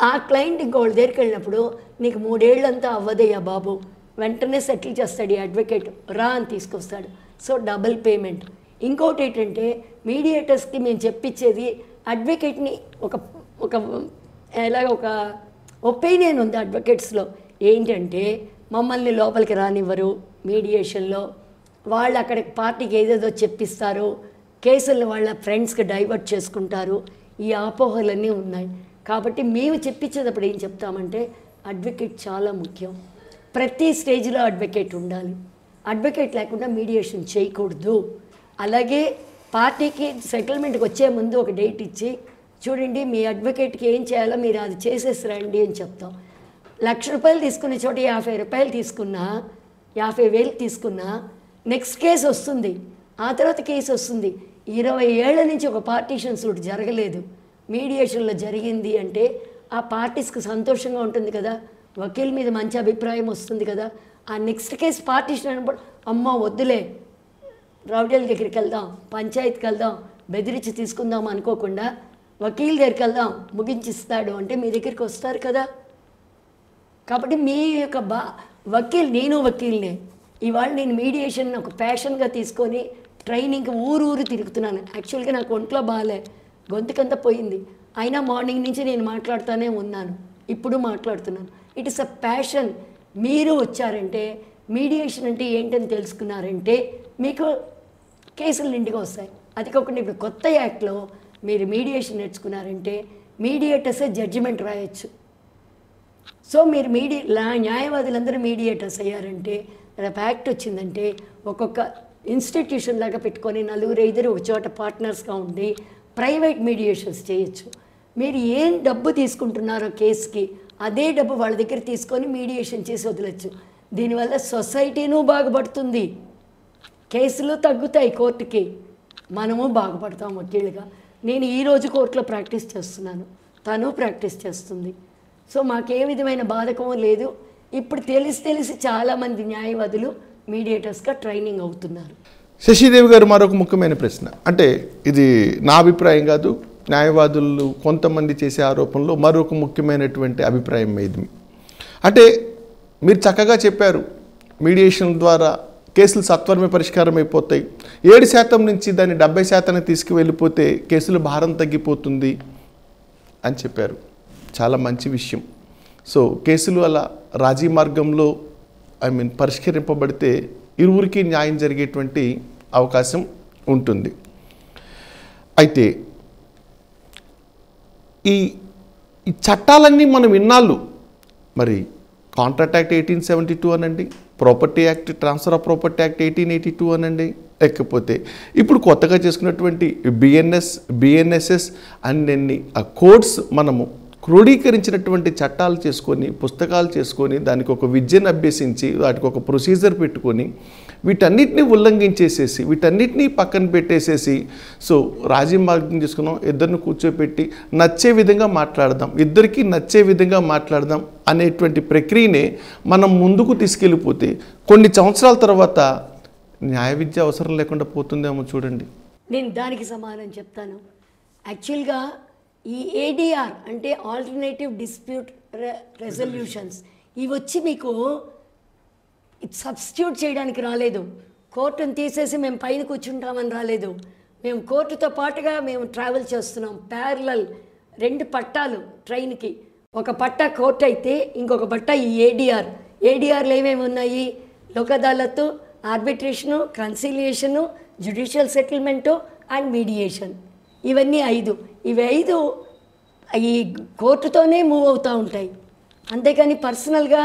C: ఆ క్లయింట్ ఇంకోళ్ళ దగ్గరికి వెళ్ళినప్పుడు నీకు 3 ఏళ్ళంతా అవ్వదయ్యా బాబు, వెంటనే సెటిల్ చేస్తాడు ఈ అడ్వకేట్, రా అని తీసుకొస్తాడు. So double payment. ఇంకోటి ఏంటంటే మీడియేటర్స్కి మేము చెప్పించేది అడ్వకేట్ని ఒక ఒపీనియన్ ఉంది అడ్వకేట్స్లో. ఏంటంటే మమ్మల్ని లోపలికి రానివ్వరు మీడియేషన్లో, వాళ్ళు అక్కడ పార్టీకి ఏదేదో చెప్పిస్తారు, కేసులను వాళ్ళ ఫ్రెండ్స్కి డైవర్ట్ చేసుకుంటారు. ఈ అపోహలన్నీ ఉన్నాయి. కాబట్టి మేము చెప్పించేటప్పుడు ఏం చెప్తామంటే అడ్వకేట్ చాలా ముఖ్యం. ప్రతి స్టేజ్లో అడ్వకేట్ ఉండాలి. అడ్వకేట్ లేకుండా మీడియేషన్ చేయకూడదు. అలాగే పార్టీకి సెటిల్మెంట్కి వచ్చే ముందు ఒక డేట్ ఇచ్చి చూడండి మీ అడ్వకేట్కి ఏం చేయాలో మీరు అది చేసేసి రండి అని చెప్తాం. ₹1,00,000 తీసుకునే చోట ₹50 తీసుకున్నా, 50,000 తీసుకున్నా నెక్స్ట్ కేసు వస్తుంది. ఆ తర్వాత కేసు వస్తుంది. 20 ఏళ్ల నుంచి ఒక పార్టీషన్ సూట్ జరగలేదు, మీడియేషన్లో జరిగింది అంటే ఆ పార్టీస్కి సంతోషంగా ఉంటుంది కదా, వకీల్ మీద మంచి అభిప్రాయం వస్తుంది కదా. ఆ నెక్స్ట్ కేసు పార్టీషన్ అన్నప్పుడు అమ్మో వద్దులే, రౌడీల దగ్గరికి వెళ్దాం, పంచాయతీకి వెళ్దాం, బెదిరించి తీసుకుందాం అనుకోకుండా వకీల్ దగ్గరికి వెళ్దాం ముగించిస్తాడు అంటే మీ దగ్గరికి వస్తారు కదా. కాబట్టి మీ యొక్క వకీల్, నేను వకీల్నే, ఇవాళ నేను మీడియేషన్ ఒక ప్యాషన్గా తీసుకొని ట్రైనింగ్కి ఊరు తిరుగుతున్నాను. యాక్చువల్గా నాకు ఒంట్లో బాగాలే, గొంతుకంతా పోయింది, అయినా మార్నింగ్ నుంచి నేను మాట్లాడుతూనే ఉన్నాను, ఇప్పుడు మాట్లాడుతున్నాను. It is a passion. మీరు వచ్చారంటే మీడియేషన్ అంటే ఏంటని తెలుసుకున్నారంటే మీకు కేసులు నిండుగా వస్తాయి. అది కాకుండా ఇప్పుడు కొత్త యాక్ట్లో మీరు మీడియేషన్ నేర్చుకున్నారంటే మీడియేటర్సే జడ్జిమెంట్ రాయొచ్చు. సో మీరు న్యాయవాదులందరూ మీడియేటర్స్ అయ్యారంటే రేపు యాక్ట్ వచ్చిందంటే ఒక్కొక్క ఇన్స్టిట్యూషన్ లాగా పెట్టుకొని 4-5 ఒక చోట పార్ట్నర్స్గా ఉండి ప్రైవేట్ మీడియేషన్స్ చేయొచ్చు. మీరు ఏం డబ్బు తీసుకుంటున్నారో కేసుకి అదే డబ్బు వాళ్ళ దగ్గర తీసుకొని మీడియేషన్ చేసి వదలచ్చు. దీనివల్ల సొసైటీనూ బాగుపడుతుంది, కేసులు తగ్గుతాయి కోర్టుకి, మనము బాగుపడతాం వకీలుగా. నేను ఈరోజు కోర్టులో ప్రాక్టీస్ చేస్తున్నాను, తను ప్రాక్టీస్ చేస్తుంది. సో మాకే విధమైన బాధకం లేదు. ఇప్పుడు తెలిసి చాలామంది న్యాయవాదులు మీడియేటర్స్గా ట్రైనింగ్ అవుతున్నారు.
A: శశిదేవి గారు, మరొక ముఖ్యమైన ప్రశ్న, అంటే ఇది నా అభిప్రాయం కాదు, న్యాయవాదులు కొంతమంది చేసే ఆరోపణలో మరొక ముఖ్యమైనటువంటి అభిప్రాయం ఇది. అంటే మీరు చక్కగా చెప్పారు, మీడియేషన్ ద్వారా కేసులు సత్వరమే పరిష్కారం అయిపోతాయి, 7% నుంచి దాన్ని 70% తీసుకువెళ్ళిపోతే కేసుల భారం తగ్గిపోతుంది అని చెప్పారు. చాలా మంచి విషయం. సో కేసులు అలా రాజీ మార్గంలో పరిష్కరింపబడితే ఇరువురికి న్యాయం జరిగేటువంటి అవకాశం ఉంటుంది. అయితే ఈ చట్టాలన్నీ మనం ఇన్నాళ్ళు మరి కాంట్రాక్ట్ యాక్ట్ 1872 అనండి, property act, transfer of property act 1882 అనండి, లేకపోతే ఇప్పుడు కొత్తగా చేసుకున్నటువంటి బిఎన్ఎస్ఎస్ అన్ని కోడ్స్ మనము క్రోడీకరించినటువంటి చట్టాలు చేసుకొని, పుస్తకాలు చేసుకొని, దానికి ఒక విద్యను అభ్యసించి, వాటికి ఒక ప్రొసీజర్ పెట్టుకొని, వీటన్నిటిని ఉల్లంఘించేసేసి, వీటన్నిటినీ పక్కన పెట్టేసేసి, సో రాజీ మార్గం చేసుకున్నాం, ఇద్దరిని కూర్చోపెట్టి నచ్చే విధంగా మాట్లాడదాం, ఇద్దరికీ నచ్చే విధంగా మాట్లాడదాం అనేటువంటి ప్రక్రియనే మనం ముందుకు తీసుకెళ్ళిపోతే కొన్ని సంవత్సరాల తర్వాత న్యాయ విద్య అవసరం లేకుండా పోతుందేమో చూడండి.
C: నేను దానికి సమాధానం చెప్తాను. యాక్చువల్గా ఈ ఏడిఆర్ అంటే ఆల్టర్నేటివ్ డిస్ప్యూట్ రెజల్యూషన్స్ ఇవి వచ్చి మీకు సబ్స్టిట్యూట్ చేయడానికి రాలేదు. కోర్టును తీసేసి మేము పైన కూర్చుంటామని రాలేదు. మేము కోర్టుతో పాటుగా మేము ట్రావెల్ చేస్తున్నాం. ప్యారలల్ 2 పట్టాలు ట్రైన్కి, ఒక పట్ట కోర్టు అయితే ఇంకొక పట్ట ఈ ఏడిఆర్లో ఏమేమి ఉన్నాయి? Lok Adalat, arbitration, conciliation, judicial settlement and mediation. ఇవన్నీ 5. ఇవి 5 ఈ కోర్టుతోనే మూవ్ అవుతూ ఉంటాయి. అంతేకాని పర్సనల్గా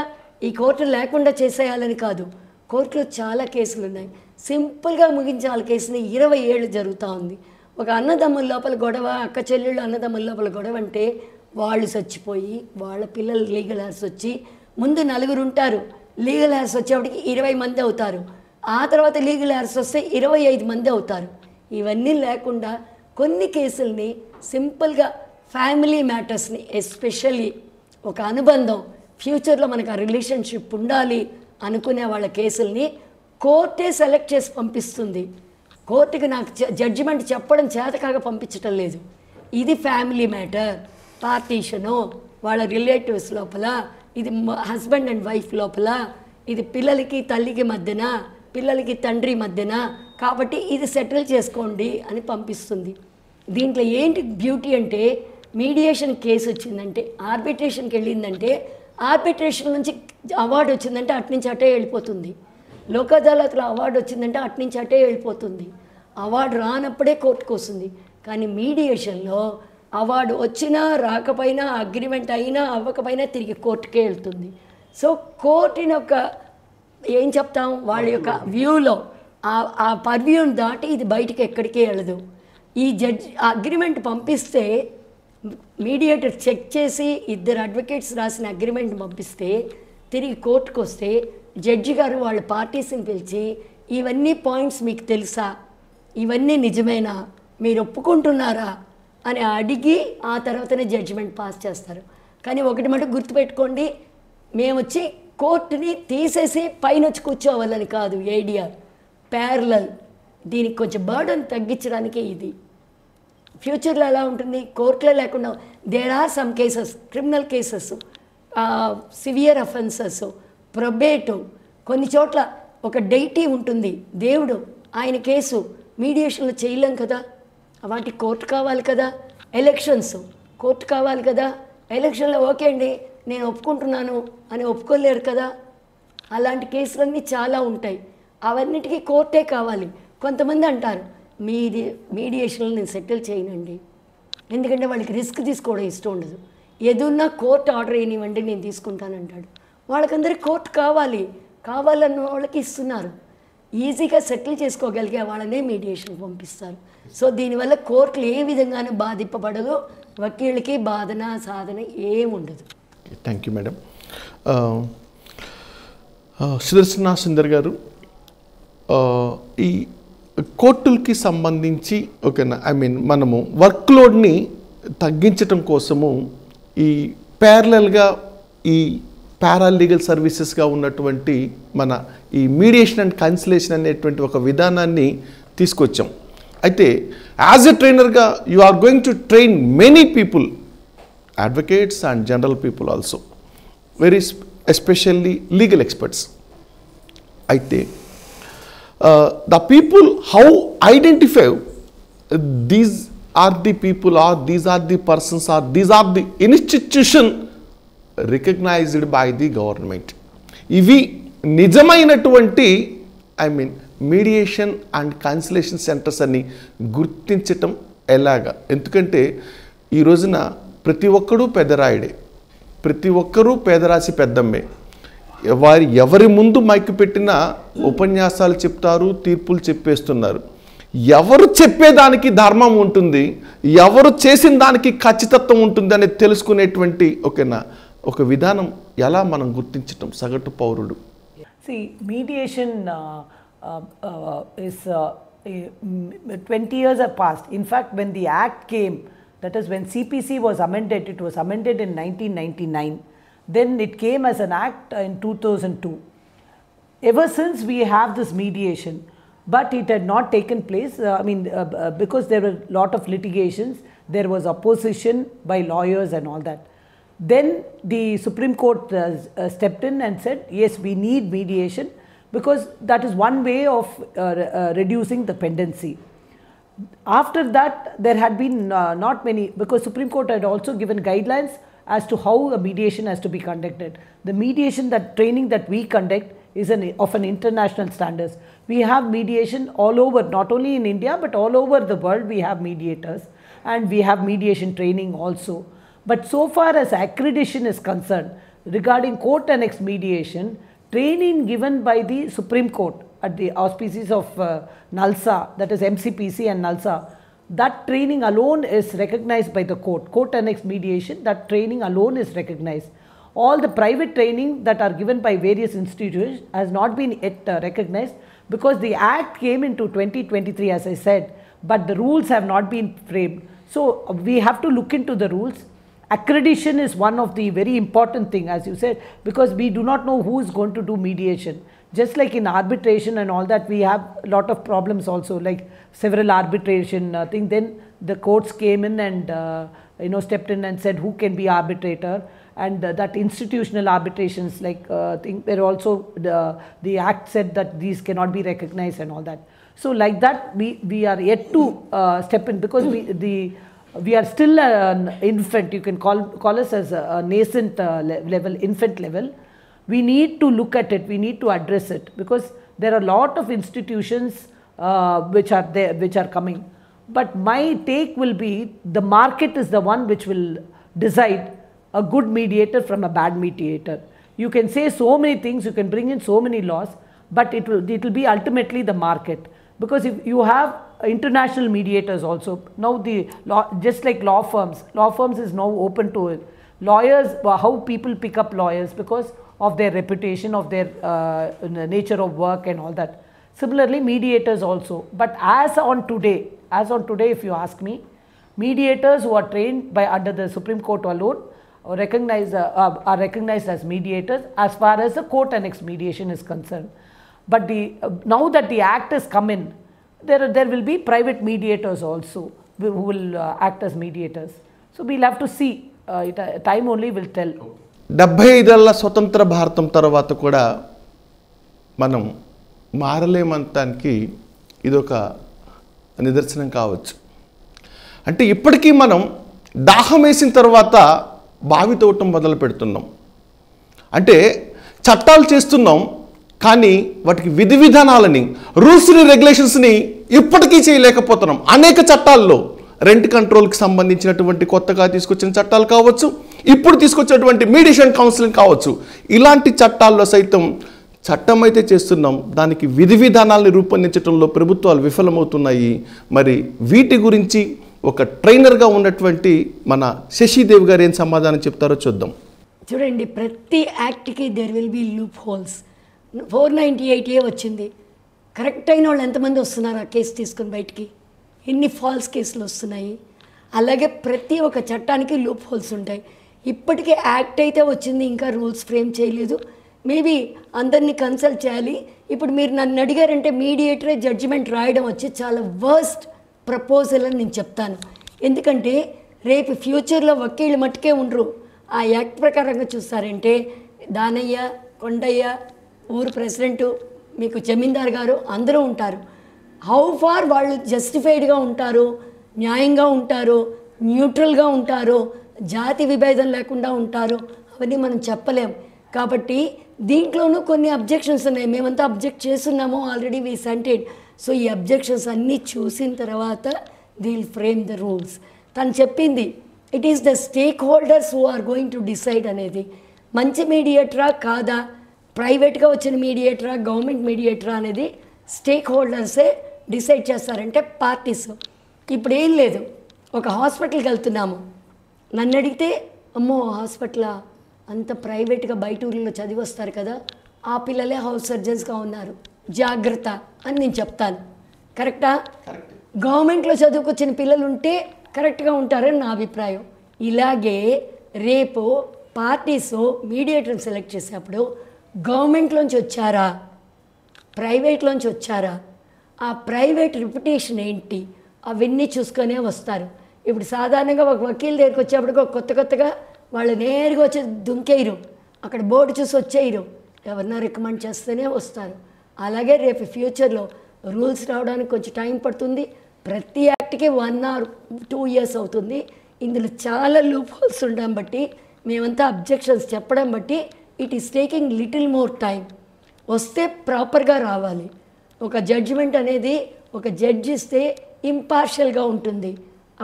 C: ఈ కోర్టు లేకుండా చేసేయాలని కాదు. కోర్టులో చాలా కేసులు ఉన్నాయి. సింపుల్గా ముగించాలి కేసుని 20 ఏళ్ళు జరుగుతూ ఉంది. ఒక అన్నదమ్ముల లోపల గొడవ, అక్క చెల్లెళ్ళు అన్నదమ్ముల లోపల గొడవ అంటే వాళ్ళు చచ్చిపోయి వాళ్ళ పిల్లలు లీగల్ హెయిర్స్ వచ్చి, ముందు 4 ఉంటారు, లీగల్ హెయిర్స్ వచ్చేప్పటికి 20 మంది అవుతారు. ఆ తర్వాత లీగల్ హెయిర్స్ వస్తే 25 మంది అవుతారు. ఇవన్నీ లేకుండా కొన్ని కేసుల్ని సింపుల్గా ఫ్యామిలీ మ్యాటర్స్ని, ఎస్పెషల్లీ ఒక అనుబంధం, ఫ్యూచర్లో మనకు ఆ రిలేషన్షిప్ ఉండాలి అనుకునే వాళ్ళ కేసుల్ని కోర్టే సెలెక్ట్ చేసి పంపిస్తుంది. కోర్టుకి నాకు జడ్జిమెంట్ చెప్పడం చేతకాక పంపించటం లేదు. ఇది ఫ్యామిలీ మ్యాటర్, పార్టీషను, వాళ్ళ రిలేటివ్స్ లోపల, ఇది హస్బెండ్ అండ్ వైఫ్ లోపల, ఇది పిల్లలకి తల్లికి మధ్యన, పిల్లలకి తండ్రి మధ్యన, కాబట్టి ఇది సెటిల్ చేసుకోండి అని పంపిస్తుంది. దీంట్లో ఏంటి బ్యూటీ అంటే, మీడియేషన్ కేసు వచ్చిందంటే, ఆర్బిట్రేషన్కి వెళ్ళిందంటే, ఆర్బిట్రేషన్ నుంచి అవార్డు వచ్చిందంటే అట్నుంచి అటే వెళ్ళిపోతుంది. లోక్ అదాలత్లో అవార్డు వచ్చిందంటే అట్నుంచి అటే వెళ్ళిపోతుంది. అవార్డు రానప్పుడే కోర్టుకు వస్తుంది. కానీ మీడియేషన్లో అవార్డు వచ్చినా రాకపోయినా, అగ్రిమెంట్ అయినా అవ్వకపోయినా తిరిగి కోర్టుకే వెళ్తుంది. సో కోర్టుని ఒక ఏం చెప్తాం, వాళ్ళ యొక్క వ్యూలో ఆ పర్వ్యూని దాటి ఇది బయటికి ఎక్కడికే వెళ్ళదు. ఈ అగ్రిమెంట్ పంపిస్తే మీడియేటర్ చెక్ చేసి 2 అడ్వకేట్స్ రాసిన అగ్రిమెంట్ పంపిస్తే తిరిగి కోర్టుకు వస్తే జడ్జి గారు వాళ్ళ పార్టీస్ని పిలిచి ఇవన్నీ పాయింట్స్ మీకు తెలుసా, ఇవన్నీ నిజమేనా, మీరు ఒప్పుకుంటున్నారా అని అడిగి ఆ తర్వాతనే జడ్జిమెంట్ పాస్ చేస్తారు. కానీ ఒకటి మటుకు గుర్తుపెట్టుకోండి, మేము వచ్చి కోర్టుని తీసేసి పైన వచ్చి కూర్చోవాలని కాదు. ఏడిఆర్ ప్యారలల్, దీనికి కొంచెం బర్డన్ తగ్గించడానికి ఇది. ఫ్యూచర్లో ఎలా ఉంటుంది, కోర్టులో లేకుండా there are some cases, criminal cases, severe offences, probate, కొన్ని చోట్ల ఒక డైటీ ఉంటుంది. దేవుడు ఆయన కేసు మీడియేషన్లో చేయలేం కదా, వాటి కోర్టు కావాలి కదా. ఎలక్షన్స్ కోర్టు కావాలి కదా. ఎలక్షన్లో ఓకే అండి నేను ఒప్పుకుంటున్నాను అని ఒప్పుకోలేరు కదా. అలాంటి కేసులన్నీ చాలా ఉంటాయి. అవన్నిటికీ కోర్టే కావాలి. కొంతమంది అంటారు మీడియేషన్లో నేను సెటిల్ చేయనండి, ఎందుకంటే వాళ్ళకి రిస్క్ తీసుకోవడం ఇష్టం ఉండదు. ఏదున్నా కోర్టు ఆర్డర్ అయినివ్వండి నేను తీసుకుంటానంటాడు. వాళ్ళకందరికీ కోర్టు కావాలన్న వాళ్ళకి ఇస్తున్నారు. ఈజీగా సెటిల్ చేసుకోగలిగే వాళ్ళనే మీడియేషన్ పంపిస్తారు. సో దీనివల్ల కోర్టులు ఏ విధంగానూ బాధింపబడదు, వకీళ్ళకి బాధన సాధన ఏముండదు.
A: Thank you madam. Sudarshana Sundar గారు, ఈ కోర్టులకి సంబంధించి ఓకేనా, మనము వర్క్లోడ్ని తగ్గించటం కోసము ఈ ప్యారలల్గా ఈ పారాలీగల్ సర్వీసెస్గా ఉన్నటువంటి మన ఈ మీడియేషన్ అండ్ కన్సిలేషన్ అనేటువంటి ఒక విధానాన్ని తీసుకొచ్చాం. అయితే యాజ్ ఎ ట్రైనర్గా you are going to train many people, advocates and general people also, very especially legal experts. Aithe the people how identify these are the people or these are the persons or these are the institution recognized by the government. Ivi nijamainatuvanti mediation and cancellation centres అని గుర్తించటం ఎలాగా? ఎందుకంటే ఈ రోజున ప్రతి ఒక్కరూ పెదరాయుడే, ప్రతి ఒక్కరూ పేదరాశి పెద్దమ్మే. ఎవరి ముందు మైక్ పెట్టినా ఉపన్యాసాలు చెప్తారు, తీర్పులు చెప్పేస్తున్నారు. ఎవరు చెప్పేదానికి ధర్మం ఉంటుంది, ఎవరు చేసిన దానికి ఖచ్చితత్వం ఉంటుంది అనేది తెలుసుకునేటువంటి ఒక విధానం ఎలా మనం గుర్తించటం సగటు పౌరుడు?
D: See, mediation is 20 years have passed. In fact, when the act came, that is when CPC was amended, it was amended in 1999. Then it came as an act in 2002. Ever since we have this mediation, but it had not taken place. Because there were a lot of litigations, there was opposition by lawyers and all that. Then the Supreme Court stepped in and said, yes, we need mediation because that is one way of reducing the pendency. After that, there had been not many, because Supreme Court had also given guidelines as to how a mediation has to be conducted. The mediation, that training that we conduct is of an international standards. We have mediation all over, not only in India, but all over the world we have mediators, and we have mediation training also. But so far as accreditation is concerned, regarding court annexed mediation, training given by the Supreme Court at the auspices of NALSA, that is MCPC and NALSA, that training alone is recognized by the court. Court annexed mediation, that training alone is recognized. All the private training that are given by various institutions has not been yet recognized because the act came into 2023, as I said, but the rules have not been framed. So we have to look into the rules. Accreditation is one of the very important thing, as you said, because we do not know who is going to do mediation. Just like in arbitration and all that, we have a lot of problems also, like several arbitration thing. Then the courts came in and stepped in and said who can be arbitrator, and that institutional arbitrations like thing, where also the act said that these cannot be recognized and all that. So like that, we are yet to step in because we are still an infant. You can call us as a nascent level, infant level. We need to look at it, we need to address it, because there are a lot of institutions which are there, which are coming. But my take will be, the market is the one which will decide a good mediator from a bad mediator. You can say so many things, you can bring in so many laws, but it will be ultimately the market. Because if you have international mediators also, now the law, just like law firms is now open to it. Lawyers, how people pick up lawyers because of their reputation, of their nature of work and all that. Similarly, mediators also. But as on today, if you ask me, mediators who are trained by under the Supreme Court alone are recognized as mediators as far as the court annexed mediation is concerned. But now that the act has come in, there will be private mediators also who will act as mediators. So we'll have to see. Time only will tell.
A: 75 స్వతంత్ర భారతం తర్వాత కూడా మనం మారలేమంతానికి ఇదొక నిదర్శనం కావచ్చు. అంటే ఇప్పటికీ మనం దాహం వేసిన తర్వాత బావి తవ్వటం మొదలు పెడుతున్నాం. అంటే చట్టాలు చేస్తున్నాం, కానీ వాటికి విధి విధానాలని, రూల్స్ని, రెగ్యులేషన్స్ని ఇప్పటికీ చేయలేకపోతున్నాం. అనేక చట్టాల్లో రెంట్ కంట్రోల్కి సంబంధించినటువంటి కొత్తగా తీసుకొచ్చిన చట్టాలు కావచ్చు, ఇప్పుడు తీసుకొచ్చినటువంటి మీడియేషన్ కౌన్సిలింగ్ కావచ్చు, ఇలాంటి చట్టాల్లో సైతం చట్టం అయితే చేస్తున్నాం, దానికి విధి విధానాలను రూపొందించడంలో ప్రభుత్వాలు విఫలమవుతున్నాయి. మరి వీటి గురించి ఒక ట్రైనర్గా ఉన్నటువంటి మన శశిదేవ్ గారు ఏం సమాధానం చెప్తారో చూద్దాం.
C: చూడండి, ప్రతి యాక్ట్కి there will be loopholes. 498A వచ్చింది. కరెక్ట్ అయిన వాళ్ళు ఎంతమంది వస్తున్నారు ఆ కేసు తీసుకుని బయటికి? ఎన్ని ఫాల్స్ కేసులు వస్తున్నాయి? అలాగే ప్రతి ఒక్క చట్టానికి లూప్ హోల్స్ ఉంటాయి. ఇప్పటికే యాక్ట్ అయితే వచ్చింది, ఇంకా రూల్స్ ఫ్రేమ్ చేయలేదు. మేబీ అందరినీ కన్సల్ట్ చేయాలి. ఇప్పుడు మీరు నన్ను అడిగారంటే మీడియేటరే జడ్జిమెంట్ రాయడం వచ్చి చాలా వర్స్ట్ ప్రపోజల్ అని నేను చెప్తాను. ఎందుకంటే రేపు ఫ్యూచర్లో వకీళ్ళు మట్టుకే ఉండరు. ఆ యాక్ట్ ప్రకారంగా చూస్తారంటే దానయ్య, కొండయ్య, ఊరు ప్రెసిడెంటు, మీకు జమీందార్ గారు అందరూ ఉంటారు. హౌ ఫార్ వాళ్ళు జస్టిఫైడ్గా ఉంటారు, న్యాయంగా ఉంటారు, న్యూట్రల్గా ఉంటారు, జాతి విభేదం లేకుండా ఉంటారు, అవన్నీ మనం చెప్పలేం. కాబట్టి దీంట్లోనూ కొన్ని అబ్జెక్షన్స్ ఉన్నాయి. మేమంతా అబ్జెక్ట్ చేస్తున్నాము, ఆల్రెడీ వీ సెంటెడ్. సో ఈ అబ్జెక్షన్స్ అన్నీ చూసిన తర్వాత they will frame the rules. తను చెప్పింది it is the stakeholders who are going to decide అనేది. మంచి మీడియేటరా కాదా, ప్రైవేట్గా వచ్చిన మీడియేటరా గవర్నమెంట్ మీడియేటరా అనేది స్టేక్ హోల్డర్సే డిసైడ్ చేస్తారంటే పార్టీస్. ఇప్పుడు ఏం లేదు, ఒక హాస్పిటల్కి వెళ్తున్నాము, నన్ను అడిగితే అమ్మో హాస్పిటల్ అంత ప్రైవేట్గా బయట ఊళ్ళో చదివి వస్తారు కదా, ఆ పిల్లలే హౌస్ సర్జన్స్గా ఉన్నారు, జాగ్రత్త అని నేను చెప్తాను. కరెక్టా? గవర్నమెంట్లో చదువుకొచ్చిన పిల్లలు ఉంటే కరెక్ట్గా ఉంటారని నా అభిప్రాయం. ఇలాగే రేపు పార్టీస్ మీడియేటర్ని సెలెక్ట్ చేసేటప్పుడు గవర్నమెంట్లోంచి వచ్చారా, ప్రైవేట్లోంచి వచ్చారా, ఆ ప్రైవేట్ రిప్యుటేషన్ ఏంటి, అవన్నీ చూసుకొనే వస్తారు. ఇప్పుడు సాధారణంగా ఒక వకీల్ దగ్గరికి వచ్చేప్పటికి కొత్తగా వాళ్ళు నేరుగా వచ్చి దుంకేయరు, అక్కడ బోర్డు చూసి వచ్చేయరు, ఎవరన్నా రికమెండ్ చేస్తేనే వస్తారు. అలాగే రేపు ఫ్యూచర్లో రూల్స్ రావడానికి కొంచెం టైం పడుతుంది. ప్రతి యాక్ట్కి 1 or 2 years అవుతుంది. ఇందులో చాలా లూప్ హోల్స్ ఉండడం బట్టి, మేమంతా అబ్జెక్షన్స్ చెప్పడం బట్టి it is taking little more time. వస్తే ప్రాపర్గా రావాలి. ఒక జడ్జిమెంట్ అనేది ఒక జడ్జి ఇస్తే ఇంపార్షియల్గా ఉంటుంది,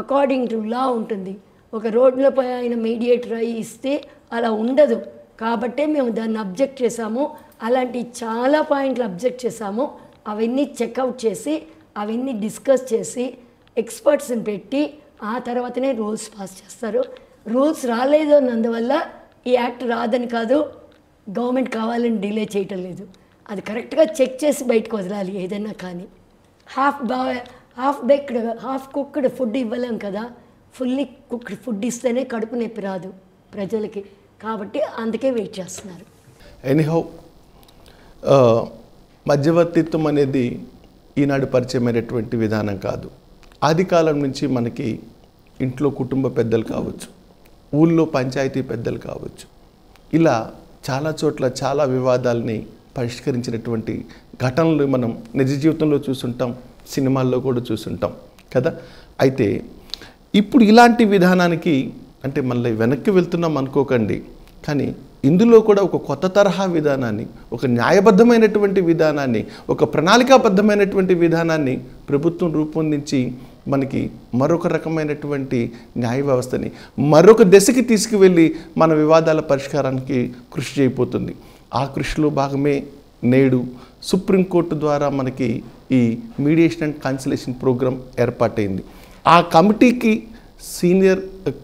C: అకార్డింగ్ టు లా ఉంటుంది. ఒక రోడ్లో పోయి ఆయన మీడియేటర్ అయ్యి ఇస్తే అలా ఉండదు. కాబట్టే మేము దాన్ని అబ్జెక్ట్ చేసాము. అలాంటి చాలా పాయింట్లు అబ్జెక్ట్ చేసాము. అవన్నీ చెక్అవుట్ చేసి అవన్నీ డిస్కస్ చేసి ఎక్స్పర్ట్స్ని పెట్టి ఆ తర్వాతనే రూల్స్ పాస్ చేస్తారు. రూల్స్ రాలేదు అన్నందువల్ల ఈ యాక్ట్ రాదని కాదు, గవర్నమెంట్ కావాలని డిలే చేయటం లేదు. అది కరెక్ట్గా చెక్ చేసి బయటకు వదలాలి ఏదైనా. కానీ half baked half cooked food ఇవ్వలేం కదా, ఫుల్లీ కుక్డ్ ఫుడ్ ఇస్తేనే కడుపు నొప్పి రాదు ప్రజలకి. కాబట్టి అందుకే వెయిట్ చేస్తున్నారు.
A: ఎనీహౌ మధ్యవర్తిత్వం అనేది ఈనాడు పరిచయమైనటువంటి విధానం కాదు. ఆది కాలం నుంచి మనకి ఇంట్లో కుటుంబ పెద్దలు కావచ్చు, ఊళ్ళో పంచాయతీ పెద్దలు కావచ్చు, ఇలా చాలా చోట్ల చాలా వివాదాలని పరిష్కరించినటువంటి ఘటనలు మనం నిజ జీవితంలో చూస్తుంటాం, సినిమాల్లో కూడా చూస్తుంటాం కదా. అయితే ఇప్పుడు ఇలాంటి విధానానికి అంటే మళ్ళీ వెనక్కి వెళ్తున్నాం అనుకోకండి, కానీ ఇందులో కూడా ఒక కొత్త తరహా విధానాన్ని, ఒక న్యాయబద్ధమైనటువంటి విధానాన్ని, ఒక ప్రణాళికాబద్ధమైనటువంటి విధానాన్ని ప్రభుత్వం రూపొందించి మనకి మరొక రకమైనటువంటి న్యాయ వ్యవస్థని మరొక దశకి తీసుకువెళ్ళి మన వివాదాల పరిష్కారానికి కృషి చేయబోతుంది. ఆ కృషిలో భాగమే నేడు సుప్రీంకోర్టు ద్వారా మనకి ఈ మీడియేషన్ అండ్ కన్సిలేషన్ ప్రోగ్రాం ఏర్పాటైంది. ఆ కమిటీకి సీనియర్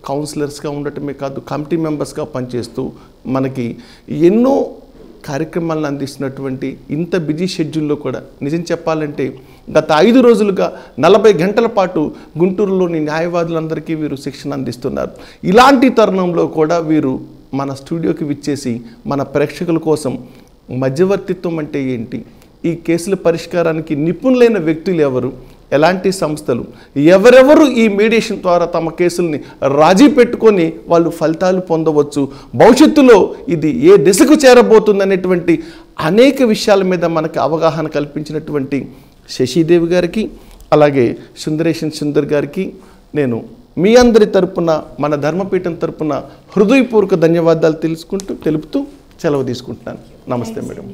A: కౌన్సిలర్స్గా ఉండటమే కాదు, కమిటీ మెంబర్స్గా పనిచేస్తూ మనకి ఎన్నో కార్యక్రమాలను అందిస్తున్నటువంటి ఇంత బిజీ షెడ్యూల్లో కూడా నిజం చెప్పాలంటే గత 5 రోజులుగా 40 గంటల పాటు గుంటూరులోని న్యాయవాదులందరికీ వీరు శిక్షణ అందిస్తున్నారు. ఇలాంటి తరుణంలో కూడా వీరు మన స్టూడియోకి విచ్చేసి మన ప్రేక్షకుల కోసం మధ్యవర్తిత్వం అంటే ఏంటి, ఈ కేసుల పరిష్కారానికి నిపుణులైన వ్యక్తులు ఎవరు, ఎలాంటి సంస్థలు, ఎవరెవరు ఈ మీడియేషన్ ద్వారా తమ కేసుల్ని రాజీ పెట్టుకొని వాళ్ళు ఫలితాలు పొందవచ్చు, భవిష్యత్తులో ఇది ఏ దిశకు చేరబోతుందనేటువంటి అనేక విషయాల మీద మనకు అవగాహన కల్పించినటువంటి శశిదేవి గారికి, అలాగే సుందరేషన్ సుందర్ గారికి నేను మీ అందరి తరపున, మన ధర్మపీఠం తరపున హృదయపూర్వక ధన్యవాదాలు తెలుపుతూ సెలవు తీసుకుంటున్నాను. నమస్తే మేడం.